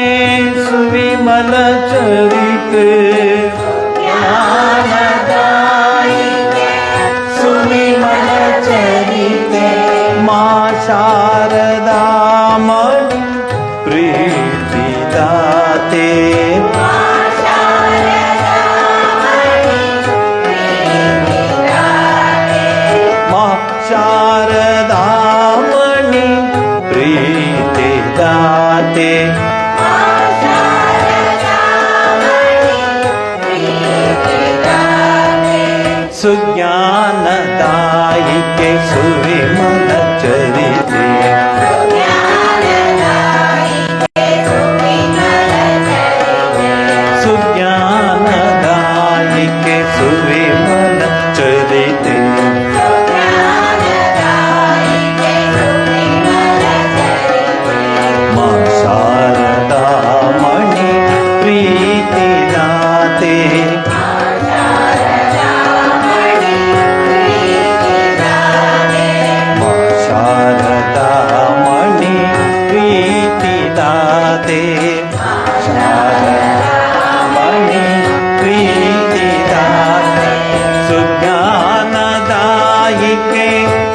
ಸುವಿಮಲ ಚರಿತೆ ಸುವಿಮಲ ಚರಿತೆ ಮಾ ಶಾರದಾ ಮಣಿ ಪ್ರೀತಿ ದಾತೆ ಮಾ ಶಾರದಾ ಮಣಿ ಪ್ರೀತಿ ದಾತೆ ಸುಜ್ಞಾನದಾಯಿಕೆ ಸುವಿಮಲ ಚರಿತೆ ಸುಜ್ಞಾನದಾಯಿಕೆ ಸುವಿಮಲ ಚರಿತೆ ಮಾ ಶಾರದಾ ಮಣಿ ಪ್ರೀತಿ ದಾತೆ ಮಾ ಶಾರದಾ ಮಣಿ ಪ್ರೀತಿ ದಾತೆ ಶಾರದಾ ಮಣಿ ಪ್ರೀತಿ ದಾತೆ ಸುಜ್ಞಾನದಾಯಿಕೆ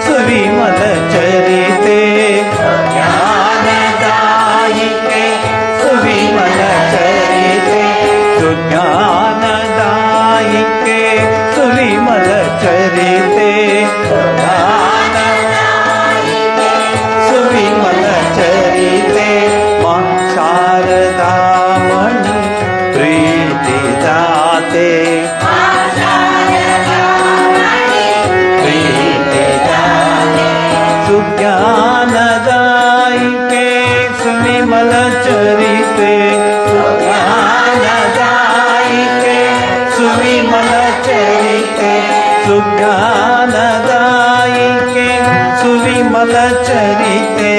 ಸುವಿಮಲ ಚರಿತೆ ಜ್ಞಾನದಾಯಿಕೆ ಸುವಿಮಲ ಚರಿತೆ ಸುಜ್ಞಾನದಾಯಿಕೆ ಸುವಿಮಲ ಚರಿತೆ ಸುವಿಮಲ ಚರಿತೆ ಮಾ ಶಾರದಾ ಮಣಿ ಪ್ರೀತಿ ದಾತೆ ಪ್ರೀತಿ ದಾತೆ ಸುಜ್ಞಾನದಾಯಿಕೆ ಸುವಿಮಲ ಚರಿತೆ ಸುಜ್ಞಾನದಾಯಿಕೆ ಸುವಿಮಲ ಚರಿತೆ ಸುಜ್ಞಾನದಾಯಿಕೆ ಸುವಿಮಲ ಚರಿತೆ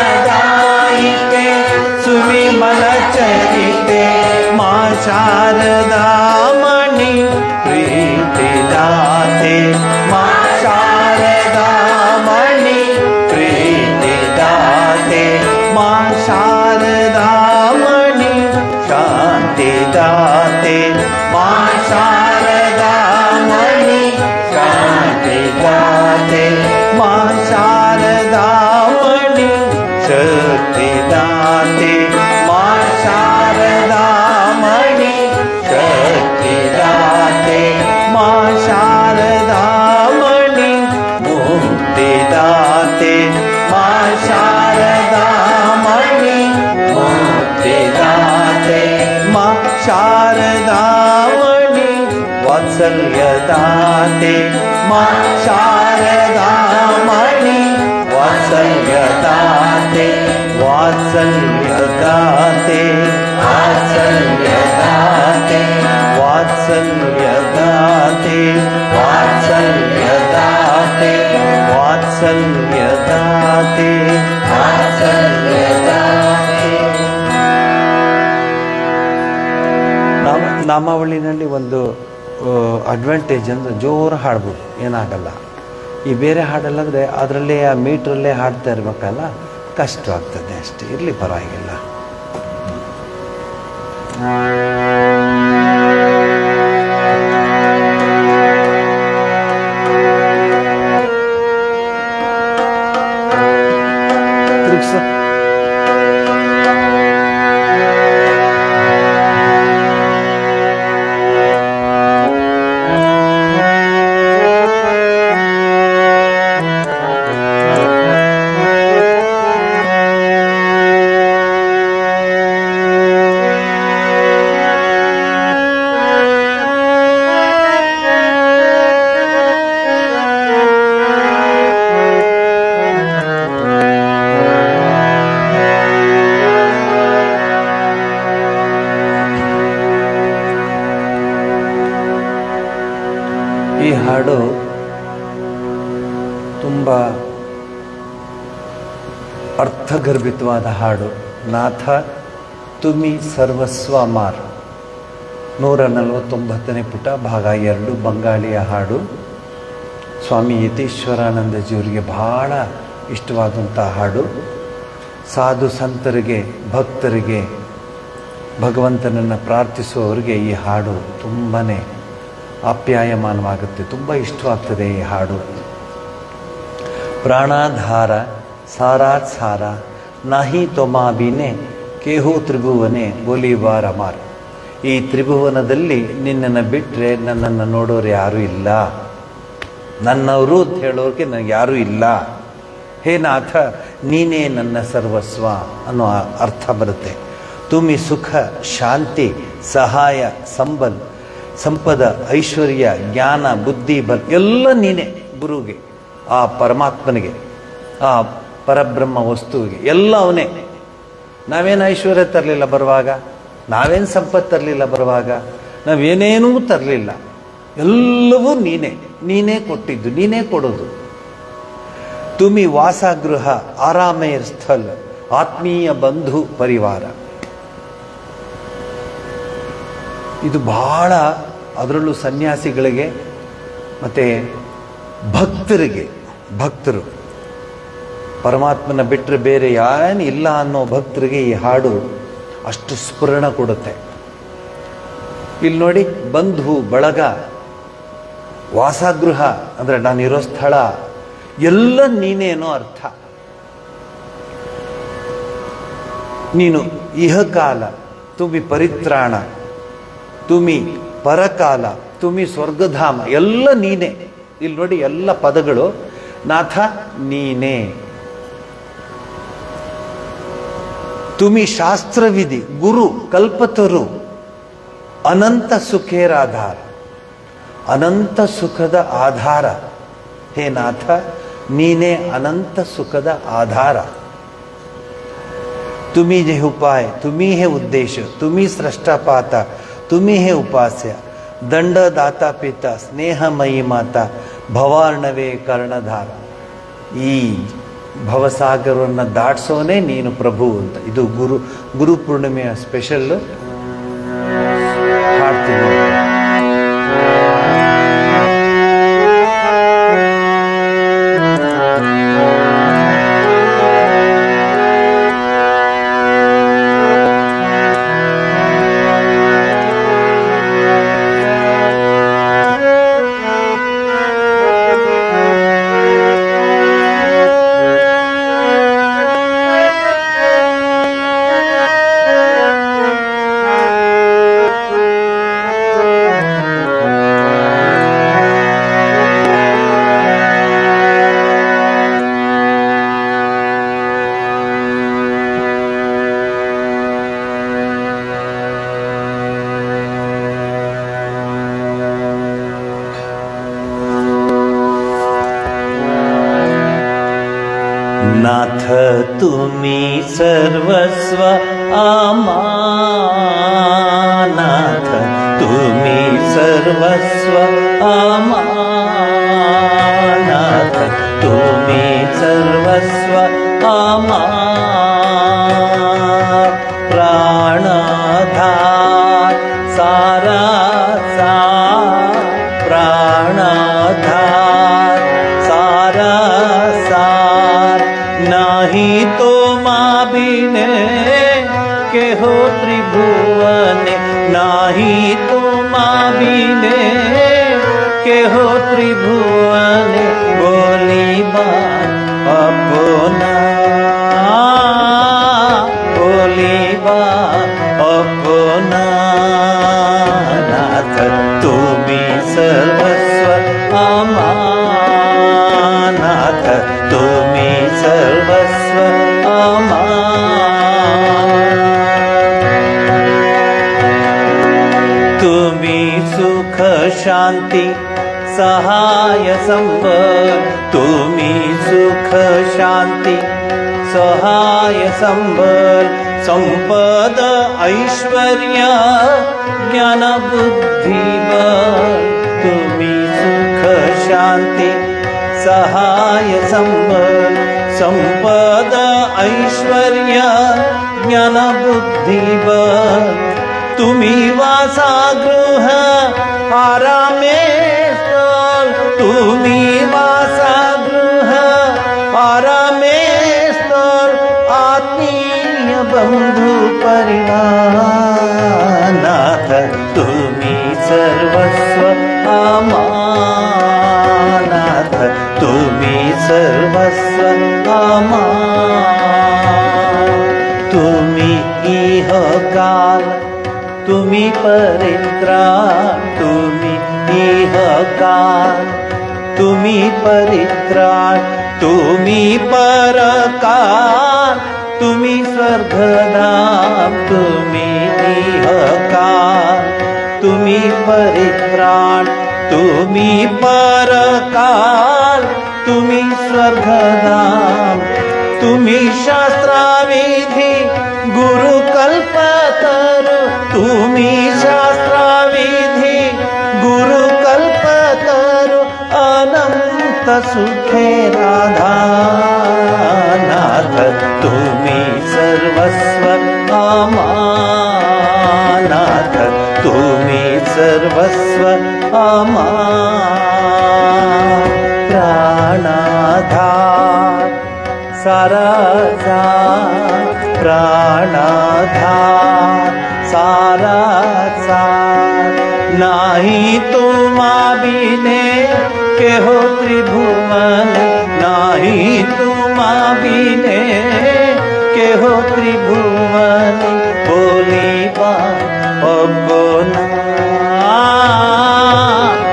ಸುಜ್ಞಾನದಾಯಿಕೆ ಸುವಿಮಲ ಚರಿತೆ ಮಾ ಶಾರದಾ ಮಣಿ ಪ್ರೀತಿ ದಾತೆ ಮಾ ಶಾರದಾ ಮಣಿ ಪ್ರೀತಿ ದಾತೆ ಮಾ ಶಾರದಾ ಮಣಿ ಶಾಂತಿ ದಾತೆ ಮಾ ಶಾರದಾ ಮಣಿ ಶಾಂತಿ ದಾತೆ ಮಾ ಶಾರದಾ ಮಣಿ ಶಕ್ತಿ ದಾತೆ ಮಾ ಶಾರದಾ ಮಣಿ ಶಕ್ತಿ ದಾತೆ ಮಾ ಶಾರದಾ ಮಣಿ ಮುಕ್ತಿ ದಾತೆ ಮಾ ಶಾರದಾ ಮಣಿ ಮುಕ್ತಿ ದಾತೆ ಮಾ ಶಾರದಾ ಮಣಿ ವಾತ್ಸಲ್ಯ ದಾತೆ ಮಾ ಶಾರದಾ ಮಣಿ ವಾತ್ಸಲ್ಯ ದಾತೆ ವಾತ್ಸಲ್ಯ ದಾತೆ ವಾತ್ಸಲ್ಯ ದಾತೆ ವಾತ್ಸಲ್ಯ ದಾತೆ ವಾತ್ಸಲ್ಯ ದಾತೆ ವಾತ್ಸಲ್ಯ ದಾತೆ ವಾತ್ಸಲ್ಯ ದಾತೆ. ನಾಮಾವಳಿನಲ್ಲಿ ಒಂದು ಅಡ್ವಾಂಟೇಜ್ ಅಂದರೆ ಜೋರು ಹಾಡ್ಬೋದು, ಏನಾಗಲ್ಲ. ಈ ಬೇರೆ ಹಾಡಲ್ಲಾದರೆ ಅದರಲ್ಲೇ ಆ ಮೀಟ್ರಲ್ಲೇ ಹಾಡ್ತಾ ಇರಬೇಕಲ್ಲ, ಕಷ್ಟವಾಗ್ತದೆ ಅಷ್ಟೇ. ಇರಲಿ, ಪರವಾಗಿಲ್ಲ. ಈ ಹಾಡು ತುಂಬ ಅರ್ಥಗರ್ಭಿತವಾದ ಹಾಡು. ನಾಥ ತುಮಿ ಸರ್ವಸ್ವ ಮಾರ್, 149ನೇ ಪುಟ, ಭಾಗ 2, ಬಂಗಾಳಿಯ ಹಾಡು. ಸ್ವಾಮಿ ಯತೀಶ್ವರಾನಂದಜಿಯವರಿಗೆ ಬಹಳ ಇಷ್ಟವಾದಂಥ ಹಾಡು. ಸಾಧು ಸಂತರಿಗೆ, ಭಕ್ತರಿಗೆ, ಭಗವಂತನನ್ನು ಪ್ರಾರ್ಥಿಸುವವರಿಗೆ ಈ ಹಾಡು ತುಂಬಾ ಆಪ್ಯಾಯಮಾನವಾಗುತ್ತೆ, ತುಂಬ ಇಷ್ಟವಾಗ್ತದೆ ಈ ಹಾಡು. ಪ್ರಾಣಾಧಾರ ಸಾರಾತ್ ಸಾರ ನಾಹಿ ತೊಮಾಬಿನೆ ಕೇಹೋ ತ್ರಿಭುವನೆ ಬೋಲಿವಾರ ಮಾರ್. ಈ ತ್ರಿಭುವನದಲ್ಲಿ ನಿನ್ನನ್ನು ಬಿಟ್ಟರೆ ನನ್ನನ್ನು ನೋಡೋರು ಯಾರೂ ಇಲ್ಲ, ನನ್ನವರು ಅಂತ ಹೇಳೋರಿಗೆ ನನಗೆ ಯಾರೂ ಇಲ್ಲ. ಹೇ ನಾಥ, ನೀನೇ ನನ್ನ ಸರ್ವಸ್ವ ಅನ್ನೋ ಅರ್ಥ ಬರುತ್ತೆ. ತುಮಿ ಸುಖ ಶಾಂತಿ ಸಹಾಯ ಸಂಬಲ್ ಸಂಪದ ಐಶ್ವರ್ಯ ಜ್ಞಾನ ಬುದ್ಧಿ ಬಲ್ ಎಲ್ಲ ನೀನೇ. ಗುರುವಿಗೆ, ಆ ಪರಮಾತ್ಮನಿಗೆ, ಆ ಪರಬ್ರಹ್ಮ ವಸ್ತುವಿಗೆ ಎಲ್ಲ ಅವನೇ. ನಾವೇನು ಐಶ್ವರ್ಯ ತರಲಿಲ್ಲ ಬರುವಾಗ, ನಾವೇನು ಸಂಪತ್ತು ತರಲಿಲ್ಲ ಬರುವಾಗ, ನಾವೇನೇನೂ ತರಲಿಲ್ಲ. ಎಲ್ಲವೂ ನೀನೇ, ನೀನೇ ಕೊಟ್ಟಿದ್ದು, ನೀನೇ ಕೊಡೋದು. ತುಮಿ ವಾಸಗೃಹ ಆರಾಮೇರ್ ಸ್ಥಳ ಆತ್ಮೀಯ ಬಂಧು ಪರಿವಾರ. ಇದು ಬಹಳ, ಅದರಲ್ಲೂ ಸನ್ಯಾಸಿಗಳಿಗೆ ಮತ್ತು ಭಕ್ತರಿಗೆ, ಭಕ್ತರು ಪರಮಾತ್ಮನ ಬಿಟ್ಟರೆ ಬೇರೆ ಯಾರೇನು ಇಲ್ಲ ಅನ್ನೋ ಭಕ್ತರಿಗೆ ಈ ಹಾಡು ಅಷ್ಟು ಸ್ಫುರಣ ಕೊಡುತ್ತೆ. ಇಲ್ಲಿ ನೋಡಿ, ಬಂಧು ಬಳಗ, ವಾಸಗೃಹ ಅಂದರೆ ನಾನಿರೋ ಸ್ಥಳ ಎಲ್ಲ ನೀನೇನೋ ಅರ್ಥ. ನೀನು ಇಹಕಾಲ ತುಮಿ ಪರಿತ್ರಾಣ, ತುಮಿ ಪರಕಾಲ, ತುಮಿ ಸ್ವರ್ಗಧಾಮ, ಎಲ್ಲ ನೀನೇ. ಇಲ್ಲಿ ನೋಡಿ, ಎಲ್ಲ ಪದಗಳು ನಾಥ ನೀನೇ. ತುಮಿ ಶಾಸ್ತ್ರವಿಧಿ ಗುರು ಕಲ್ಪತರು ಅನಂತ ಸುಖೇರ ಆಧಾರ, ಅನಂತ ಸುಖದ ಆಧಾರ. ಹೇ ನಾಥ, ನೀನೇ ಅನಂತ ಸುಖದ ಆಧಾರ. ತುಮಿ ಹೇ ಉಪಾಯ, ತುಮಿ ಹೇ ಉದ್ದೇಶ, ತುಮಿ ಸೃಷ್ಟಪಾತ, ತುಮಿ ಹೇ ಉಪಾಸ್ಯ, ದಂಡದಾತ ಪಿತ ಸ್ನೇಹಮಯಿ ಮಾತಾ ಭವಾರ್ಣವೇ ಕರ್ಣಧಾರ. ಈ ಭವಸಾಗರವನ್ನು ದಾಟಿಸೋನೇ ನೀನು ಪ್ರಭು ಅಂತ. ಇದು ಗುರು ಪೂರ್ಣಿಮೆಯ ಸ್ಪೆಷಲ್ಲು ಹಾಡ್ತೀನಿ. नाथ तुमी सर्वस्व आमा, नाथ तुमी सर्वस्व आमा, नाथ तुमी सर्वस्व आमा. प्राणधार सारा सा, प्राणधार सारा सार नाही तो माँ बिने केहो त्रिभुवने, नाही तो माँ बिने केहो त्रिभुवने बोली बात अपना, बोली बात अपना. नाथ तुमी सर्वस्व आमा, नाथ तुमी सर्वस्व आमा. तुमी सुख शांती सहाय संबल, तुमी सुख शांती सहाय संबल, संपद ऐश्वर्य ज्ञान बुद्धि बल. तुमी सुख शांती सहाय संपद ऐश्वर्य ज्ञान बुद्धी बळ तुम्ही वासागृह आरामे स्थळ तुम्ही वासागृह आरामे स्थळ आत्मीय बंधू परिवार नाथ तुम्ही सर्वस्व नाथ तुम्ही सर्वस्व तुम्ही इह काल तुम्ही परित्राण तुम्ही इह काल तुम्ही परित्राण तुम्ही परकाल तुम्ही स्वर्गधाम तुम्ही इह काल तुम्ही परित्राण तुम्ही परकाल तुम्ही स्वर्गधाम तुम्ही शास्त्राविधी गुरु कल्पतरु तुम्ही शास्त्राविधी गुरु कल्पतरु अनंत सुखे राधा नाथ तुम्ही सर्वस्व नाथ तुम्ही सर्वस्व प्राणाधार साराचा प्राणाधार साराचा नाही तुम्हा बिने केहो त्रिभुवन नाही तुम्हा बिने केहो त्रिभुवन बोलिबा अगोना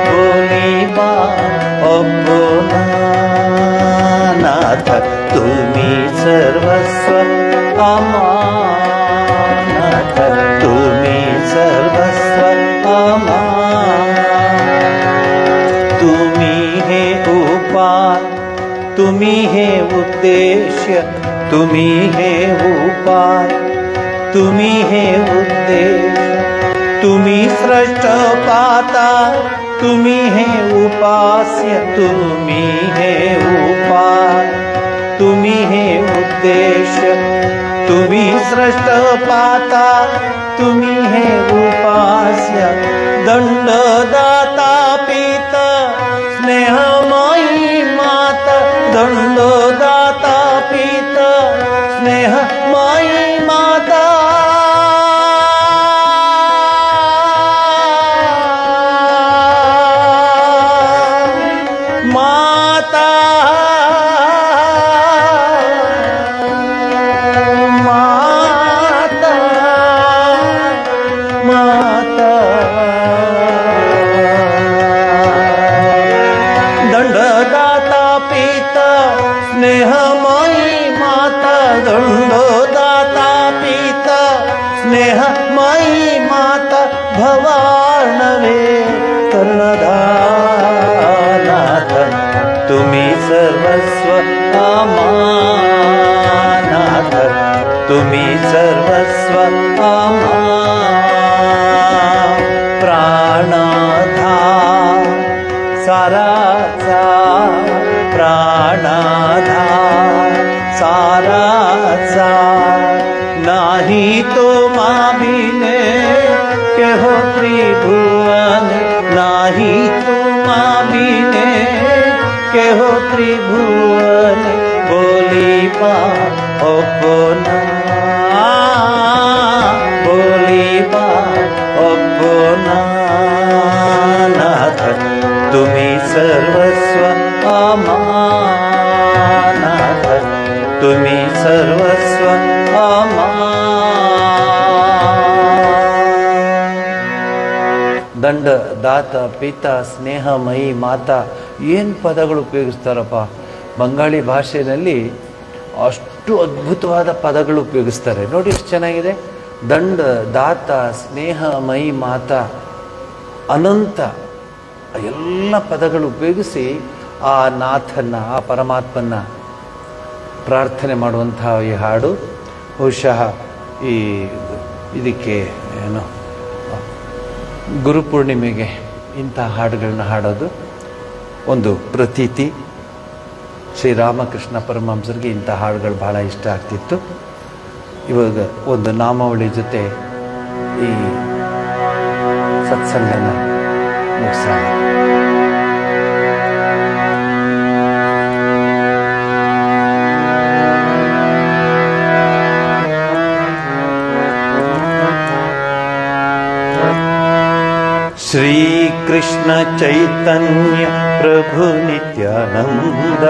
बोलिबा अगोना नाथ तुम्ही सर्वस्व नाथ तुम्ही सर्वस्व तुम्ही हे उपाय तुम्ही हे उद्देश्य तुम्ही हे उपाय तुम्ही हे उद्देश्य तुम्ही सृष्टपाता तुम्ही हे उपास्य तुम्ही हे उपाय तुम्ही हे उद्देश्य तुम्ही सृष्टपाता तुम्ही हे उपास्य दंडदाता पिता स्नेहमयी माता दंडदाता पिता स्नेहमयी माता स्नेहमयी माता दंडोदाता पिता स्नेहमयी माता भवार्णवे कर्णधानाथ तुम्ही सर्वस्व नाथ तुम्ही सर्वस्व प्राणाधार साराचा प्राणाधार साराचा नाही तो माबिने केहो त्रिभुवन नाही तो माबिने केहो त्रिभुवन बोलिबा अगोना बोलिबा अगोना नाथ तुम्ही सर्वस्व नाथ तुम्ही सर्वस्व ದಂಡ ದಾತ ಪಿತ ಸ್ನೇಹಮಯಿ ಮಾತಾ ಏನು ಪದಗಳು ಉಪಯೋಗಿಸ್ತಾರಪ್ಪ. ಬಂಗಾಳಿ ಭಾಷೆಯಲ್ಲಿ ಅಷ್ಟು ಅದ್ಭುತವಾದ ಪದಗಳು ಉಪಯೋಗಿಸ್ತಾರೆ ನೋಡಿ, ಎಷ್ಟು ಚೆನ್ನಾಗಿದೆ. ದಂಡ ದಾತ ಸ್ನೇಹಮಯಿ ಮಾತಾ ಅನಂತ ಎಲ್ಲ ಪದಗಳು ಉಪಯೋಗಿಸಿ ಆ ನಾಥನ್ನ ಆ ಪರಮಾತ್ಮನ್ನ ಪ್ರಾರ್ಥನೆ ಮಾಡುವಂತಹ ಈ ಹಾಡು ಬಹುಶಃ ಇದಕ್ಕೆ ಏನು ಗುರುಪೂರ್ಣಿಮೆಗೆ ಇಂಥ ಹಾಡುಗಳನ್ನ ಹಾಡೋದು ಒಂದು ಪ್ರತೀತಿ. ಶ್ರೀರಾಮಕೃಷ್ಣ ಪರಮಹಂಸರಿಗೆ ಇಂಥ ಹಾಡುಗಳು ಭಾಳ ಇಷ್ಟ ಆಗ್ತಿತ್ತು. ಇವಾಗ ಒಂದು ನಾಮಾವಳಿ ಜೊತೆ ಈ ಸತ್ಸಂಗನ ಮುಗಿಸೋಣ. ಶ್ರೀ ಕೃಷ್ಣ ಚೈತನ್ಯ ಪ್ರಭು ನಿತ್ಯಾನಂದ,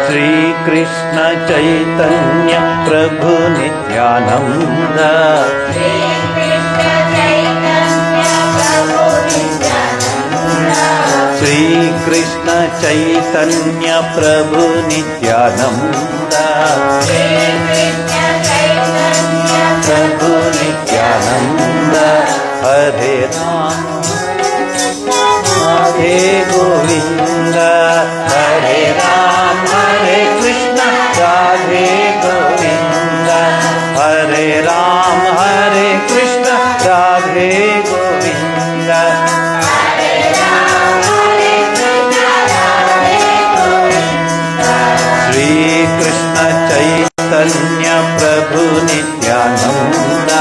ಶ್ರೀ ಕೃಷ್ಣ ಚೈತನ್ಯ ಪ್ರಭು ನಿತ್ಯಾನಂದ, ಶ್ರೀ ಕೃಷ್ಣ ಚೈತನ್ಯ ಪ್ರಭು ನಿತ್ಯಾನಂದ, ಪ್ರಭು ನಿತ್ಯಾನಂದ. ಹರೇ ರಾಮ ಹರೇ ಗೋವಿಂದ, ಹರೇ ರಾಮ ಹರೇ ಕೃಷ್ಣ ರಾಧೆ ಗೋವಿಂದ, ಹರೇ ರಾಮ ಹರೇ ಕೃಷ್ಣ ರಾಧೆ ಗೋವಿಂದ. ಶ್ರೀ ಕೃಷ್ಣ ಚೈತನ್ಯ ಪ್ರಭು ನಿತ್ಯಾನಂದ,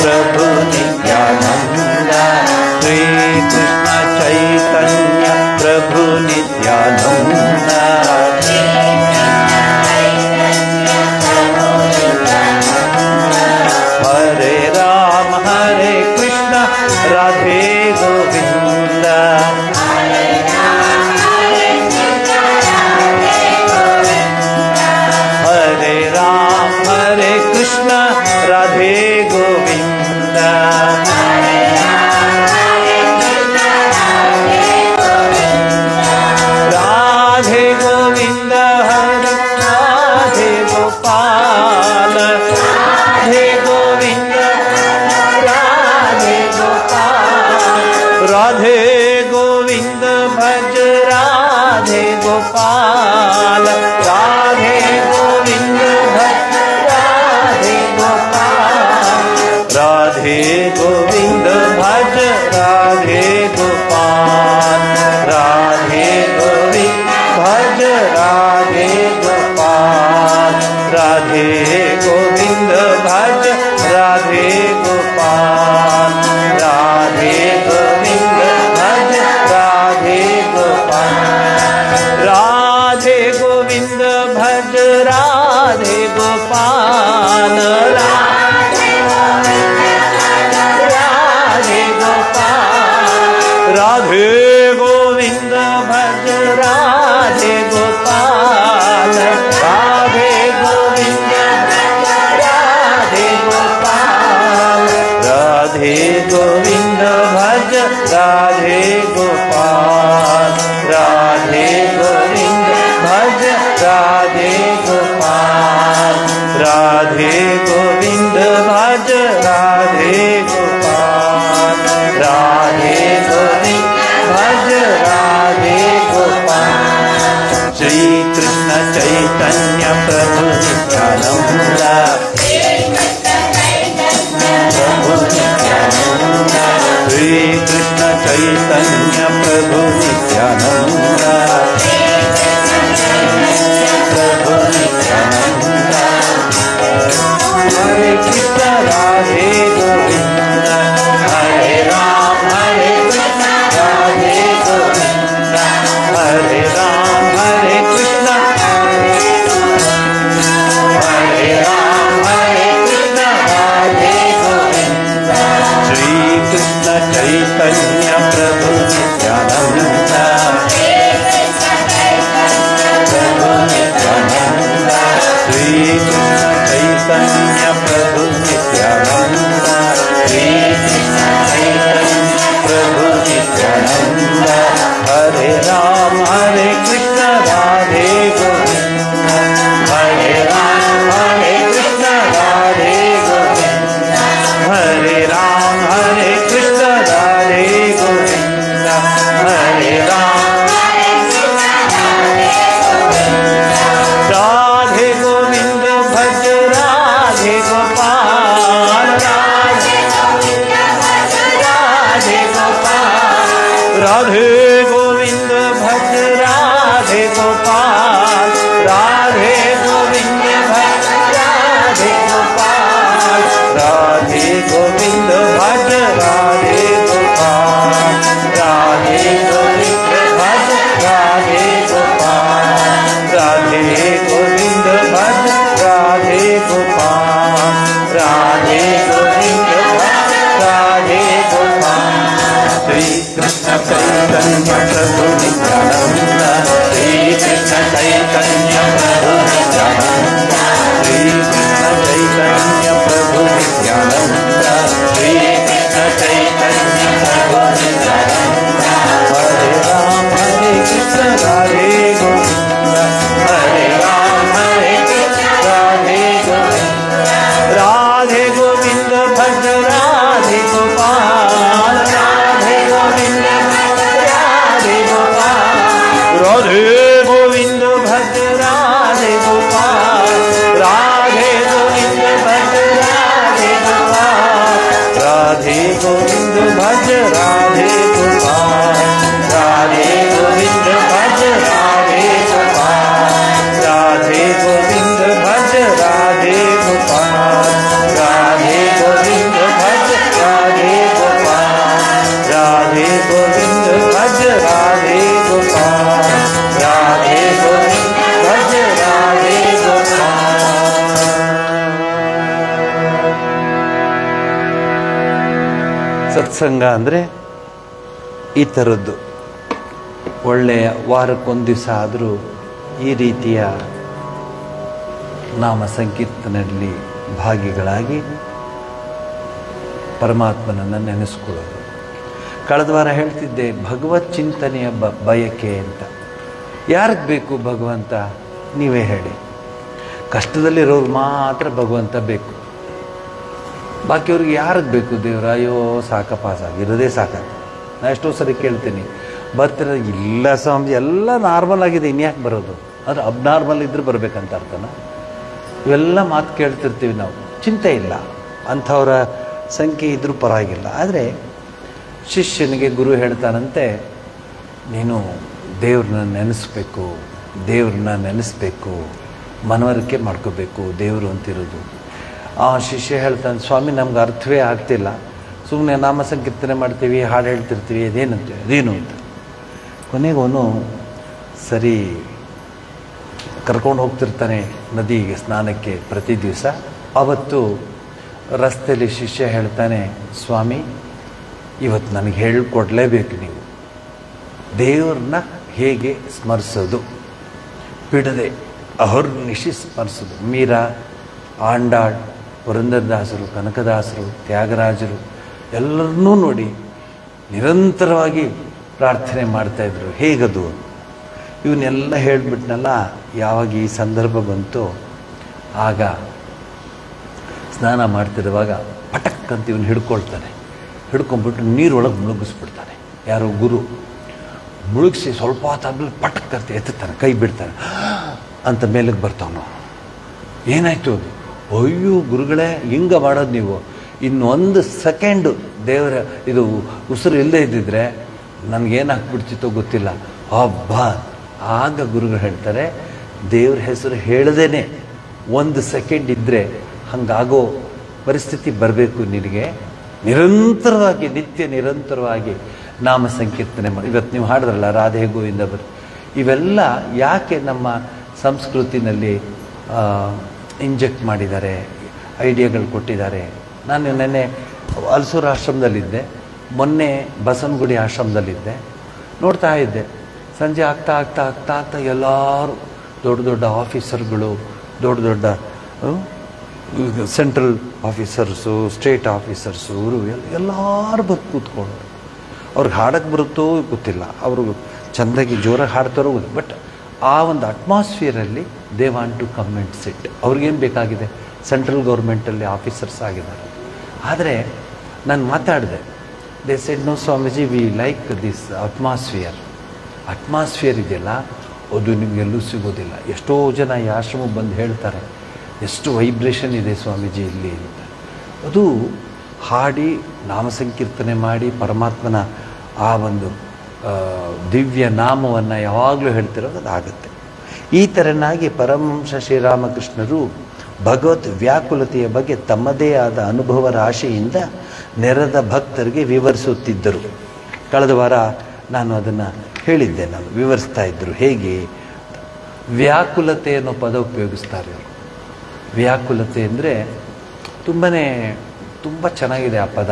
ಪ್ರಭು ನಿತ್ಯಾನಂದ, ಶ್ರೀ ಕೃಷ್ಣ ಚೈತನ್ಯ ಪ್ರಭು ನಿತ್ಯಾನಂದ. ಹರೇ ರಾಮ ಹರೇ ಕೃಷ್ಣ ರಾಧೆ ಗೋವಿಂದ, ಹರೇ ರಾಮ ಹರೇ ಕೃಷ್ಣ ರಾಧೆ ಗೋವಿಂದ. ರಾಧೆ ಗೋವಿಂದ ಹರಿ ರಾಧೆ ಗೋಪಾಲ, ರಾಧೆ ಗೋವಿಂದ ರಾಧೆ ಗೋಪಾಲ, ರಾಧೆ ಗೋವಿಂದ ಭಜ ರಾಧೆ ಗೋಪಾಲ, ರಾಧೆ ಗೋವಿಂದ ಭಜ ರಾಧೆ ಗೋಪಾಲ, ರಾಧೆ ಗೋವಿಂದ ಭಜ ರಾಧೆ ಗೋಪಾಲ, ರಾಧೆ ಗೋವಿಂದ ಭಜ ರಾಧೆ ಗೋಪಾಲ, ರಾಧೆ ಗೋವಿಂದ ಭಜ ರಾಧೆ ಗೋಪಾಲ, ರಾಧೆ ಗೋವಿಂದ ಭಜ ರಾಧೆ ಗೋಪಾಲ, ರಾಧೆ ಗೋವಿಂದ ಭಜ ರಾಧೆ ಗೋಪಾಲ, ರಾಧೆ ಗೋಪಾಲ, ರಾಧೆ ಗೋವಿಂದ ಭಜ ರಾಧೆ ಗೋಪಾಲ, ರಾಧೆ ಗೋವಿಂದ ರಾಧೆ ಗೋಪಾಲ, ರಾಧೆ ಗೋವಿಂದ ಭಜ ರಾಧೆ ಗೋಪಾಲ, ರಾಧೆ ಗೋವಿಂದ ಭಜ ರಾಧೆ ಗೋಪಾಲ, ರಾಧೆ ಗೋವಿಂದ ಭಜ ರಾಧೆ ಗೋಪಾಲ, ರಾಧೆ ಗೋವಿಂದ ಭಜ ರಾಧೆ ಗೋಪಾಲ. ಶ್ರೀ ಕೃಷ್ಣ ಚೈತನ್ಯ ಪ್ರಭು ನಿತ್ಯಾನಂದ, ಪ್ರಭು ನಿತ್ಯಾನಂದ, ಶ್ರೀ ಕೃಷ್ಣ ಚೈತನ್ಯ ಪ್ರಭು ನಿತ್ಯಾನಂದ, ಪ್ರಭು ನಿತ್ಯಾನಂದ. ಹರೇ ಕೃಷ್ಣ ರಾಧೆ ಗೋವಿಂದ, ಹರೇ ರಾಮ ಹರೇ ಕೃಷ್ಣ ರಾಧೆ ಗೋವಿಂದ, ಹರೇ ರಾಮ ಹರೇ ಕೃಷ್ಣ, ಹರೇ ರಾಮ ಹರೇ ಕೃಷ್ಣ ರಾಧೆ ಗೋವಿಂದ. ಶ್ರೀ ಕೃಷ್ಣ ಚೈತನ್ಯ ಪ್ರಭು ನಿತ್ಯಾನಂದ, ಪ್ರಭು ನಿತ್ಯಾನಂದ, ಶ್ರೀ ಕೃಷ್ಣ ಚೈತನ್ಯ ಪ್ರಭು ನಿತ್ಯಾನಂದ. राधे गोपाल, राधे गोविंद भज राधे गोपाल, राधे गोविंद भज राधे गोपाल, राधे गोविंद भज राधे गोपाल, राधे गोविंद भज राधे गोपाल। श्री कृष्ण चैतन्य प्रभु नित्यानंद, श्री कृष्ण चैतन्य प्रभु नित्यानंद, श्री कृष्ण चैतन्य प्रभु नित्यानंद, श्री कृष्ण चैतन्य प्रभु नित्यानंद। हरे राम हरे कृष्ण राधे गोविंद, हरे राम हरे कृष्ण राधे गोविंद, राधे गोविंद भज राधे गोपाल, राधे गोविंद भज राधे गोपाल, राधे गोविंद भज राधे गोपाल, राधे गोविंद भज राधे गोपाल, राधे गोविंद भज राधे गोपाल, राधे गोविंद भज राधे गोपाल, राधे गोविंद भज राधे गोपाल, राधे गोविंद भज राधे गोपाल, राधे गोविंद भज राधे गोपाल, राधे गोविंद भज राधे गोपाल। ಸತ್ಸಂಗ ಅಂದರೆ ಈ ಥರದ್ದು. ಒಳ್ಳೆಯ ವಾರಕ್ಕೊಂದು ದಿವಸ ಆದರೂ ಈ ರೀತಿಯ ನಾಮ ಸಂಕೀರ್ತನೆಯಲ್ಲಿ ಭಾಗಿಗಳಾಗಿ ಪರಮಾತ್ಮನನ್ನು ನೆನೆಸ್ಕೊಳ್ಳೋದು. ಕಳೆದ ವಾರ ಹೇಳ್ತಿದ್ದೆ ಭಗವತ್ ಚಿಂತನೆಯ ಬಯಕೆ ಅಂತ. ಯಾರಿಗೆ ಬೇಕು ಭಗವಂತ? ನೀವೇ ಹೇಳಿ. ಕಷ್ಟದಲ್ಲಿರೋರು ಮಾತ್ರ ಭಗವಂತ ಬೇಕು. ಬಾಕಿಯವ್ರಿಗೆ ಯಾರಿಗೆ ಬೇಕು ದೇವ್ರ? ಅಯ್ಯೋ ಸಾಕಪ್ಪ, ಸಾಗಿರೋದೇ ಸಾಕಾಗ. ನಾನು ಎಷ್ಟೋ ಸರಿ ಕೇಳ್ತೀನಿ, ಬರ್ತಿರೋ ಇಲ್ಲ ಸ್ವಾಮಿ ಎಲ್ಲ ನಾರ್ಮಲ್ ಆಗಿದೆ, ಇನ್ಯಾಕೆ ಬರೋದು? ಅದು ಅಬ್ನಾರ್ಮಲ್ ಇದ್ದರೆ ಬರಬೇಕಂತ ಅರ್ಥನ? ಇವೆಲ್ಲ ಮಾತು ಕೇಳ್ತಿರ್ತೀವಿ ನಾವು. ಚಿಂತೆ ಇಲ್ಲ, ಅಂಥವರ ಸಂಖ್ಯೆ ಇದ್ರೂ ಪರವಾಗಿಲ್ಲ. ಆದರೆ ಶಿಷ್ಯನಿಗೆ ಗುರು ಹೇಳ್ತಾನಂತೆ, ನೀನು ದೇವ್ರನ್ನ ನೆನೆಸ್ಬೇಕು, ದೇವ್ರನ್ನ ನೆನೆಸ್ಬೇಕು, ಮನವರಿಕೆ ಮಾಡ್ಕೋಬೇಕು ದೇವರು ಅಂತಿರೋದು. ಆ ಶಿಷ್ಯ ಹೇಳ್ತಾನೆ, ಸ್ವಾಮಿ ನಮ್ಗೆ ಅರ್ಥವೇ ಆಗ್ತಿಲ್ಲ, ಸುಮ್ಮನೆ ನಾಮ ಸಂಕೀರ್ತನೆ ಮಾಡ್ತೀವಿ, ಹಾಡು ಹೇಳ್ತಿರ್ತೀವಿ, ಅದೇನು ಅಂತ. ಕೊನೆಗೂ ಸರಿ ಕರ್ಕೊಂಡು ಹೋಗ್ತಿರ್ತಾನೆ ನದಿಗೆ ಸ್ನಾನಕ್ಕೆ ಪ್ರತಿ ದಿವಸ. ಅವತ್ತು ರಸ್ತೆಯಲ್ಲಿ ಶಿಷ್ಯ ಹೇಳ್ತಾನೆ, ಸ್ವಾಮಿ ಇವತ್ತು ನನಗೆ ಹೇಳಿಕೊಡ್ಲೇಬೇಕು, ನೀವು ದೇವ್ರನ್ನ ಹೇಗೆ ಸ್ಮರಿಸೋದು, ಬಿಡದೆ ಅಹರ್ನಿಶಿ ಸ್ಮರಿಸೋದು. ಮೀರಾ, ಆಂಡಾಳ್, ಪುರಂದರದಾಸರು, ಕನಕದಾಸರು, ತ್ಯಾಗರಾಜರು ಎಲ್ಲರನ್ನೂ ನೋಡಿ ನಿರಂತರವಾಗಿ ಪ್ರಾರ್ಥನೆ ಮಾಡ್ತಾಯಿದ್ರು. ಹೇಗದು? ಇವನ್ನೆಲ್ಲ ಹೇಳಿಬಿಟ್ನಲ್ಲ. ಯಾವಾಗ ಈ ಸಂದರ್ಭ ಬಂತು ಆಗ ಸ್ನಾನ ಮಾಡ್ತಿರುವಾಗ ಪಟಕ್ ಅಂತ ಇವನು ಹಿಡ್ಕೊಳ್ತಾನೆ. ಹಿಡ್ಕೊಂಡ್ಬಿಟ್ಟು ನೀರೊಳಗೆ ಮುಳುಗಿಸ್ಬಿಡ್ತಾನೆ. ಯಾರೋ ಗುರು ಮುಳುಗಿಸಿ ಸ್ವಲ್ಪ ಹೊತ್ತಾದ್ಮೇಲೆ ಪಟಕ್ ಅಂತ ಎತ್ತಾನೆ, ಕೈ ಬಿಡ್ತಾನೆ ಅಂತ ಮೇಲಕ್ಕೆ ಬರ್ತಾವನು. ಏನಾಯಿತು ಅದು? ಅಯ್ಯೋ ಗುರುಗಳೇ, ಹಿಂಗೆ ಮಾಡೋದು ನೀವು, ಇನ್ನೊಂದು ಸೆಕೆಂಡು ದೇವರ ಇದು ಉಸಿರು ಇಲ್ಲದೆ ಇದ್ದಿದ್ರೆ ನನಗೇನಾಗ್ಬಿಡ್ತಿತ್ತೋ ಗೊತ್ತಿಲ್ಲ. ಹಬ್ಬ. ಆಗ ಗುರುಗಳು ಹೇಳ್ತಾರೆ, ದೇವ್ರ ಹೆಸರು ಹೇಳದೇನೆ ಒಂದು ಸೆಕೆಂಡ್ ಇದ್ದರೆ ಹಾಗಾಗೋ ಪರಿಸ್ಥಿತಿ ಬರಬೇಕು ನಿನಗೆ. ನಿರಂತರವಾಗಿ, ನಿತ್ಯ ನಿರಂತರವಾಗಿ ನಾಮ ಸಂಕೀರ್ತನೆ ಮಾಡಿ. ಇವತ್ತು ನೀವು ಹಾಡಿದ್ರಲ್ಲ ರಾಧೆ ಗೋವಿಂದ ಬರ್, ಇವೆಲ್ಲ ಯಾಕೆ ನಮ್ಮ ಸಂಸ್ಕೃತಿನಲ್ಲಿ ಇಂಜೆಕ್ಟ್ ಮಾಡಿದ್ದಾರೆ, ಐಡಿಯಾಗಳು ಕೊಟ್ಟಿದ್ದಾರೆ. ನಾನು ನೆನ್ನೆ ಹಲಸೂರು ಆಶ್ರಮದಲ್ಲಿದ್ದೆ, ಮೊನ್ನೆ ಬಸವನಗುಡಿ ಆಶ್ರಮದಲ್ಲಿದ್ದೆ. ನೋಡ್ತಾ ಇದ್ದೆ, ಸಂಜೆ ಆಗ್ತಾ ಆಗ್ತಾ ಆಗ್ತಾ ಆಗ್ತಾ ಎಲ್ಲರೂ ದೊಡ್ಡ ದೊಡ್ಡ ಆಫೀಸರ್ಗಳು, ದೊಡ್ಡ ದೊಡ್ಡ ಸೆಂಟ್ರಲ್ ಆಫೀಸರ್ಸು, ಸ್ಟೇಟ್ ಆಫೀಸರ್ಸು, ಇವರು ಎಲ್ಲರೂ ಬಂದು ಕೂತ್ಕೊಂಡು, ಅವ್ರಿಗೆ ಹಾಡಕ್ಕೆ ಬರುತ್ತೋ ಗೊತ್ತಿಲ್ಲ, ಅವರು ಚೆಂದಾಗಿ ಜೋರಾಗಿ ಹಾಡ್ತಾರೋ ಗೊತ್ತಿಲ್ಲ, ಬಟ್ ಆ ಒಂದು ಅಟ್ಮಾಸ್ಫಿಯರಲ್ಲಿ they want to come and sit. ಅವ್ರಿಗೇನು ಬೇಕಾಗಿದೆ? ಸೆಂಟ್ರಲ್ ಗೌರ್ಮೆಂಟಲ್ಲಿ ಆಫೀಸರ್ಸ್ ಆಗಿದ್ದಾರೆ. ಆದರೆ ನಾನು ಮಾತಾಡಿದೆ, they said no Swamiji, we like this atmosphere ಇದೆಯಲ್ಲ, ಅದು ನಿಮಗೆಲ್ಲೂ ಸಿಗೋದಿಲ್ಲ. ಎಷ್ಟೋ ಜನ ಈ ಆಶ್ರಮಕ್ಕೆ ಬಂದು ಹೇಳ್ತಾರೆ, ಎಷ್ಟು ವೈಬ್ರೇಷನ್ ಇದೆ ಸ್ವಾಮೀಜಿ ಇಲ್ಲಿ ಅಂತ. ಅದು ಹಾಡಿ ನಾಮ ಸಂಕೀರ್ತನೆ ಮಾಡಿ ಪರಮಾತ್ಮನ ಆ ಒಂದು ದಿವ್ಯ ನಾಮವನ್ನು ಯಾವಾಗಲೂ ಹೇಳ್ತಿರೋದು ಅದಾಗುತ್ತೆ. ಈ ಥರನಾಗಿ ಪರಮಹಂಸ ಶ್ರೀರಾಮಕೃಷ್ಣರು ಭಗವತ್ ವ್ಯಾಕುಲತೆಯ ಬಗ್ಗೆ ತಮ್ಮದೇ ಆದ ಅನುಭವ ರಾಶಿಯಿಂದ ನೆರೆದ ಭಕ್ತರಿಗೆ ವಿವರಿಸುತ್ತಿದ್ದರು. ಕಳೆದ ವಾರ ನಾನು ಅದನ್ನು ಹೇಳಿದ್ದೆ, ನಾನು ವಿವರಿಸ್ತಾ ಇದ್ದರು ಹೇಗೆ. ವ್ಯಾಕುಲತೆ ಅನ್ನೋ ಪದ ಉಪಯೋಗಿಸ್ತಾರೆ ಅವರು. ವ್ಯಾಕುಲತೆ ಅಂದರೆ ತುಂಬ ಚೆನ್ನಾಗಿದೆ ಆ ಪದ.